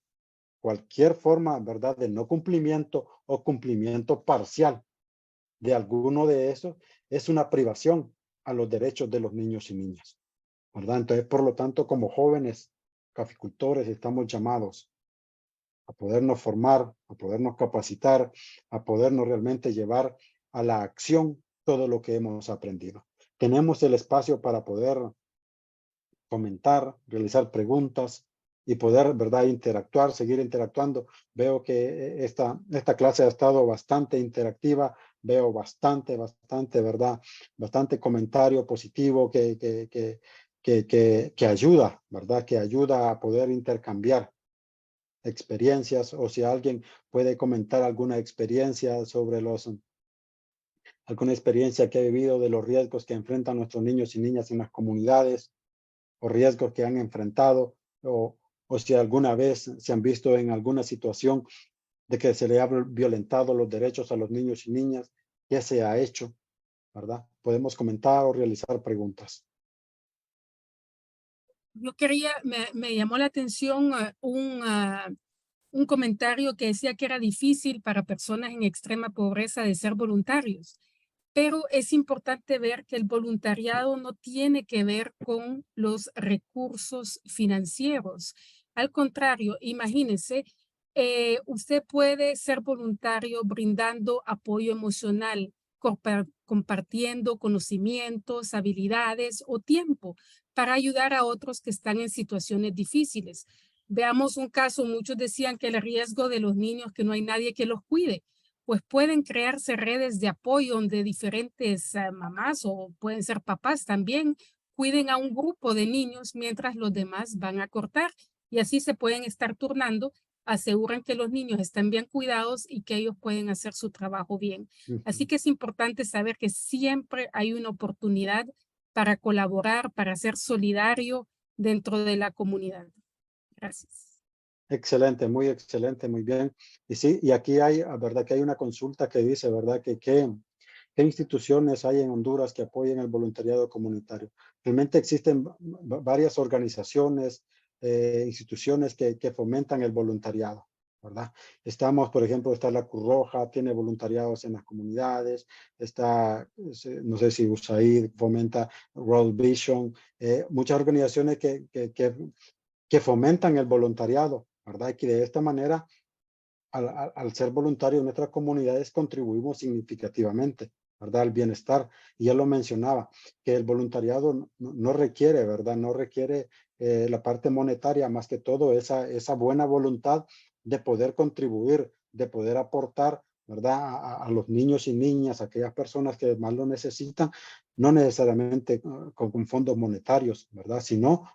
cualquier forma, ¿verdad?, de no cumplimiento o cumplimiento parcial de alguno de esos es una privación a los derechos de los niños y niñas, ¿verdad? Entonces, por lo tanto, como jóvenes caficultores, estamos llamados a podernos formar, a podernos capacitar, a podernos realmente llevar a la acción todo lo que hemos aprendido. Tenemos el espacio para poder comentar, realizar preguntas y poder, ¿verdad?, interactuar, seguir interactuando. Veo que esta clase ha estado bastante interactiva, veo bastante, ¿verdad?, bastante comentario positivo que ayuda, ¿verdad?, que ayuda a poder intercambiar experiencias, o si alguien puede comentar alguna experiencia sobre alguna experiencia que ha vivido de los riesgos que enfrentan nuestros niños y niñas en las comunidades, o riesgos que han enfrentado, o si alguna vez se han visto en alguna situación de que se le ha violentado los derechos a los niños y niñas, ¿qué se ha hecho? ¿Verdad? Podemos comentar o realizar preguntas. Yo quería, me llamó la atención un comentario que decía que era difícil para personas en extrema pobreza de ser voluntarios, pero es importante ver que el voluntariado no tiene que ver con los recursos financieros. Al contrario, imagínense, usted puede ser voluntario brindando apoyo emocional, compartiendo conocimientos, habilidades o tiempo para ayudar a otros que están en situaciones difíciles. Veamos un caso, muchos decían que el riesgo de los niños, que no hay nadie que los cuide, pues pueden crearse redes de apoyo donde diferentes mamás o pueden ser papás también cuiden a un grupo de niños mientras los demás van a cortar y así se pueden estar turnando, aseguran que los niños están bien cuidados y que ellos pueden hacer su trabajo bien. Así que es importante saber que siempre hay una oportunidad para colaborar, para ser solidario dentro de la comunidad. Gracias. Excelente, muy bien. Y sí, y aquí hay, verdad que hay una consulta que dice, ¿verdad? Que qué instituciones hay en Honduras que apoyen el voluntariado comunitario. Realmente existen varias organizaciones, instituciones que fomentan el voluntariado, ¿verdad? Estamos, por ejemplo, está la Cruz Roja, tiene voluntariados en las comunidades, está, no sé si USAID fomenta World Vision, muchas organizaciones que fomentan el voluntariado, ¿verdad? Y que de esta manera, al ser voluntarios en nuestras comunidades, contribuimos significativamente, ¿verdad? Al bienestar. Y ya lo mencionaba, que el voluntariado no requiere, ¿verdad? No requiere la parte monetaria, más que todo esa buena voluntad de poder contribuir, de poder aportar, ¿verdad? A los niños y niñas, a aquellas personas que más lo necesitan, no necesariamente con fondos monetarios, ¿verdad? Sino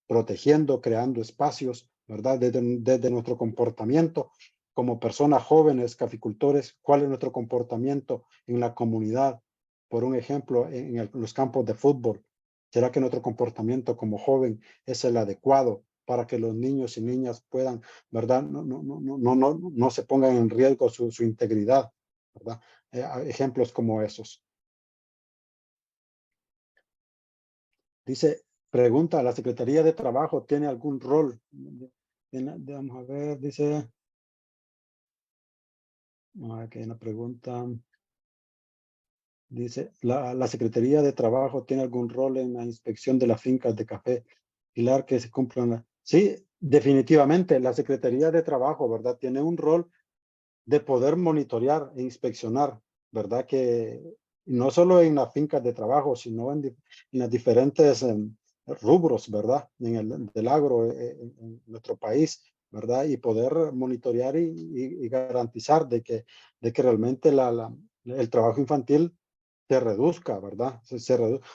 protegiendo, creando espacios, ¿verdad? Desde nuestro comportamiento como personas jóvenes, caficultores, ¿cuál es nuestro comportamiento en la comunidad? Por un ejemplo, en los campos de fútbol, ¿será que nuestro comportamiento como joven es el adecuado para que los niños y niñas puedan, ¿verdad? No se pongan en riesgo su integridad, ¿verdad? Ejemplos como esos. Dice, pregunta, ¿la Secretaría de Trabajo tiene algún rol? Vamos a ver, dice. Aquí hay una pregunta. Dice, ¿la Secretaría de Trabajo tiene algún rol en la inspección de las fincas de café? Pilar, que se cumplan. Sí, definitivamente, la Secretaría de Trabajo, ¿verdad? Tiene un rol de poder monitorear e inspeccionar, ¿verdad? Que no solo en las fincas de trabajo, sino en las diferentes rubros, ¿verdad? Del agro en nuestro país, ¿verdad? Y poder monitorear y garantizar de que realmente el trabajo infantil se reduzca, ¿verdad?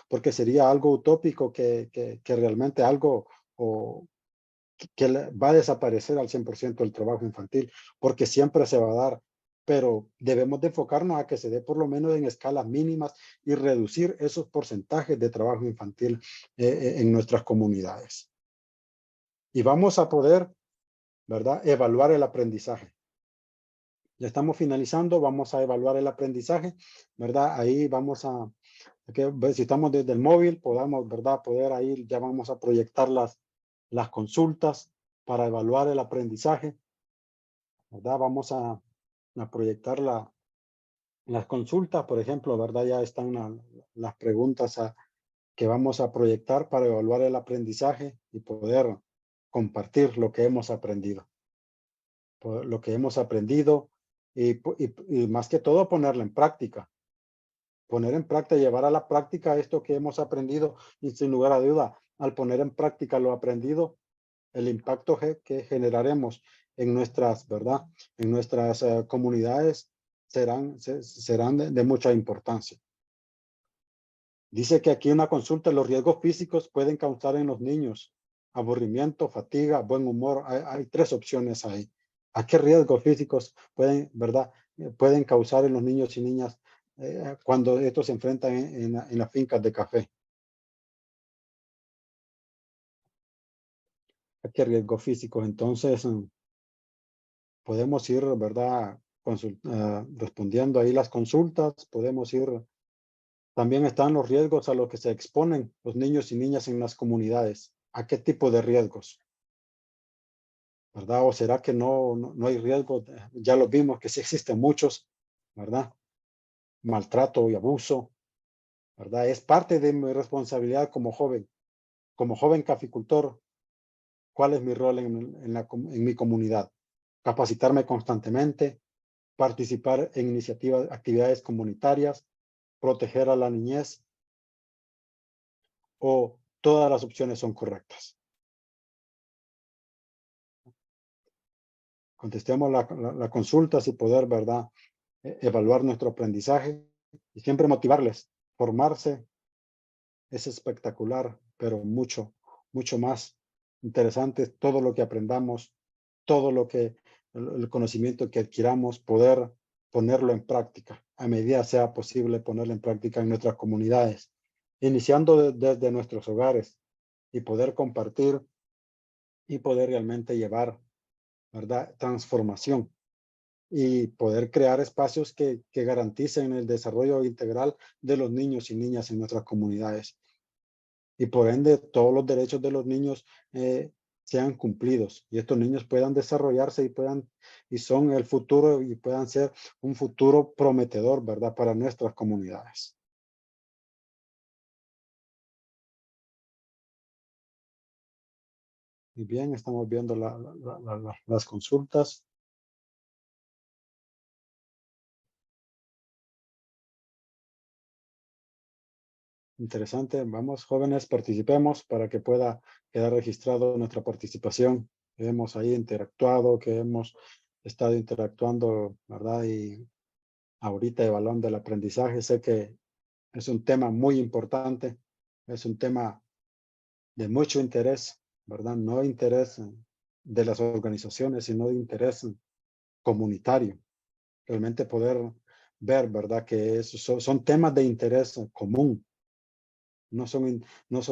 Porque sería algo utópico que realmente algo que va a desaparecer al 100% el trabajo infantil, porque siempre se va a dar, pero debemos de enfocarnos a que se dé por lo menos en escalas mínimas y reducir esos porcentajes de trabajo infantil en nuestras comunidades. Y vamos a poder, ¿verdad?, evaluar el aprendizaje. Ya estamos finalizando, vamos a evaluar el aprendizaje, ¿verdad? Ahí vamos a si estamos desde el móvil, podamos, ¿verdad? Poder ahí ya vamos a proyectar las consultas para evaluar el aprendizaje, ¿verdad? Vamos a proyectar las consultas, por ejemplo, ¿verdad? Ya están las preguntas que vamos a proyectar para evaluar el aprendizaje y poder compartir lo que hemos aprendido. Lo que hemos aprendido y más que todo ponerlo en práctica. Poner en práctica, llevar a la práctica esto que hemos aprendido y sin lugar a duda, al poner en práctica lo aprendido, el impacto que generaremos en nuestras, ¿verdad? En nuestras comunidades serán de mucha importancia. Dice que aquí una consulta, los riesgos físicos pueden causar en los niños aburrimiento, fatiga, buen humor. Hay tres opciones ahí. ¿A qué riesgos físicos pueden, verdad, pueden causar en los niños y niñas cuando estos se enfrentan en las fincas de café? ¿A qué riesgos físicos? Entonces, podemos ir, ¿verdad? Respondiendo ahí las consultas, podemos ir. También están los riesgos a los que se exponen los niños y niñas en las comunidades. ¿A qué tipo de riesgos? ¿Verdad? ¿O será que no hay riesgos? Ya lo vimos que sí existen muchos, ¿verdad? Maltrato y abuso, ¿verdad? Es parte de mi responsabilidad como joven caficultor. ¿Cuál es mi rol en mi comunidad? Capacitarme constantemente, participar en iniciativas, actividades comunitarias, proteger a la niñez, o todas las opciones son correctas. Contestemos la consulta y poder, ¿verdad? Evaluar nuestro aprendizaje y siempre motivarles. Formarse es espectacular, pero mucho más interesante todo lo que aprendamos, todo el conocimiento que adquiramos, poder ponerlo en práctica, a medida sea posible ponerlo en práctica en nuestras comunidades, iniciando desde nuestros hogares y poder compartir y poder realmente llevar, ¿verdad?, transformación y poder crear espacios que garanticen el desarrollo integral de los niños y niñas en nuestras comunidades. Y por ende, todos los derechos de los niños sean cumplidos y estos niños puedan desarrollarse y son el futuro y puedan ser un futuro prometedor, ¿verdad?, para nuestras comunidades. Y bien, estamos viendo las consultas. Interesante. Vamos, jóvenes, participemos para que pueda quedar registrado nuestra participación. Que hemos ahí interactuado, que hemos estado interactuando, ¿verdad? Y ahorita evaluando el aprendizaje. Sé que es un tema muy importante, es un tema de mucho interés, ¿verdad? No interés de las organizaciones, sino de interés comunitario. Realmente poder ver, ¿verdad? Que son temas de interés común. No son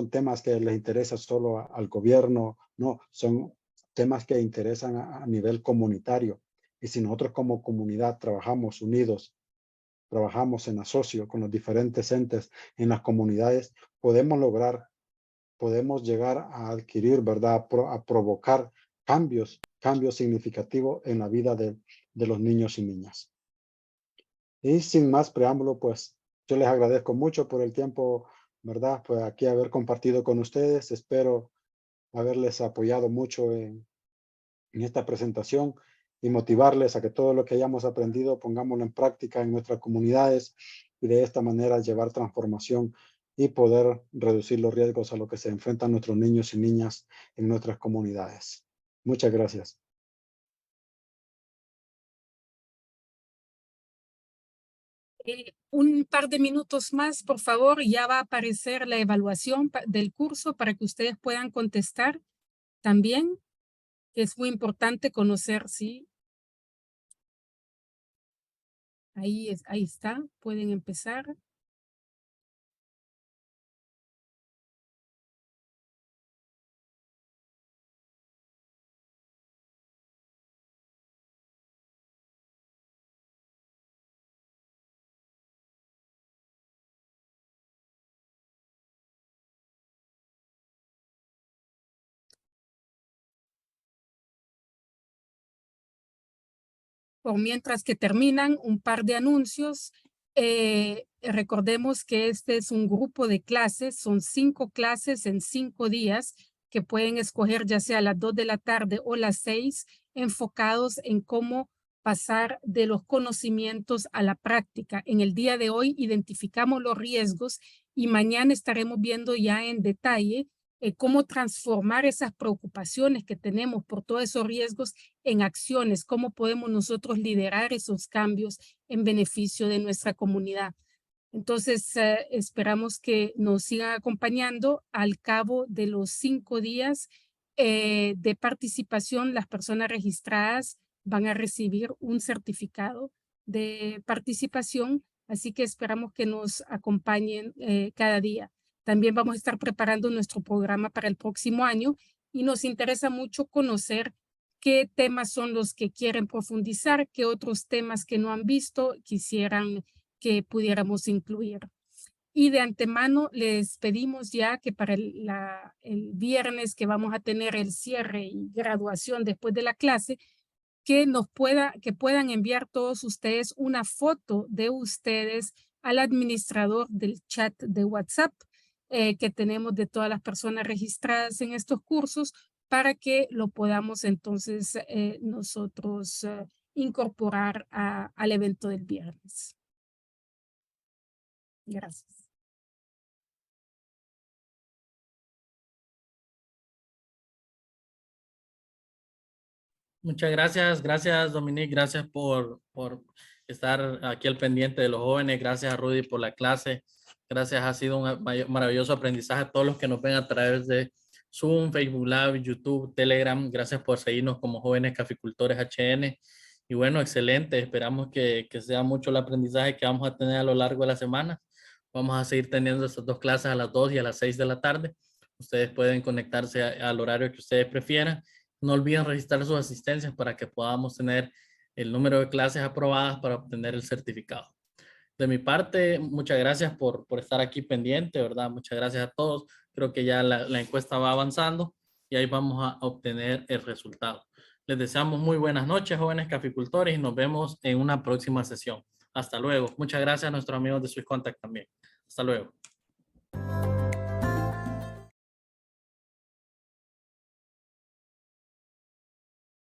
temas que les interesa solo al gobierno, no, son temas que interesan a nivel comunitario. Y si nosotros como comunidad trabajamos unidos, trabajamos en asocio con los diferentes entes en las comunidades, podemos llegar a adquirir, ¿verdad? A provocar cambios significativos en la vida de los niños y niñas. Y sin más preámbulo, pues yo les agradezco mucho por el tiempo, ¿verdad? Pues aquí haber compartido con ustedes. Espero haberles apoyado mucho en esta presentación y motivarles a que todo lo que hayamos aprendido pongámoslo en práctica en nuestras comunidades y de esta manera llevar transformación y poder reducir los riesgos a los que se enfrentan nuestros niños y niñas en nuestras comunidades. Muchas gracias. Un par de minutos más, por favor, ya va a aparecer la evaluación del curso para que ustedes puedan contestar también. Es muy importante conocer, sí. Ahí está, pueden empezar. Por mientras que terminan, un par de anuncios. Recordemos que este es un grupo de clases, son 5 clases en 5 días que pueden escoger ya sea a las 2 de la tarde o las 6, enfocados en cómo pasar de los conocimientos a la práctica. En el día de hoy identificamos los riesgos y mañana estaremos viendo ya en detalle cómo transformar esas preocupaciones que tenemos por todos esos riesgos en acciones, cómo podemos nosotros liderar esos cambios en beneficio de nuestra comunidad. Entonces, esperamos que nos sigan acompañando. Al cabo de los 5 días de participación, las personas registradas van a recibir un certificado de participación, así que esperamos que nos acompañen cada día. También vamos a estar preparando nuestro programa para el próximo año y nos interesa mucho conocer qué temas son los que quieren profundizar, qué otros temas que no han visto quisieran que pudiéramos incluir. Y de antemano les pedimos ya que para el viernes que vamos a tener el cierre y graduación después de la clase, que puedan enviar todos ustedes una foto de ustedes al administrador del chat de WhatsApp que tenemos de todas las personas registradas en estos cursos para que lo podamos entonces nosotros incorporar al evento del viernes. Gracias. Muchas gracias, gracias Dominique, gracias por estar aquí al pendiente de los jóvenes, gracias a Rudy por la clase, gracias, ha sido un maravilloso aprendizaje a todos los que nos ven a través de Zoom, Facebook Live, YouTube, Telegram, gracias por seguirnos como Jóvenes Caficultores HN y bueno, excelente, esperamos que sea mucho el aprendizaje que vamos a tener a lo largo de la semana, vamos a seguir teniendo estas 2 clases a las 2 y a las 6 de la tarde. Ustedes pueden conectarse al horario que ustedes prefieran. No olviden registrar sus asistencias para que podamos tener el número de clases aprobadas para obtener el certificado. De mi parte, muchas gracias por estar aquí pendiente, ¿verdad? Muchas gracias a todos. Creo que ya la encuesta va avanzando y ahí vamos a obtener el resultado. Les deseamos muy buenas noches, jóvenes caficultores, y nos vemos en una próxima sesión. Hasta luego. Muchas gracias a nuestros amigos de Swiss Contact también. Hasta luego.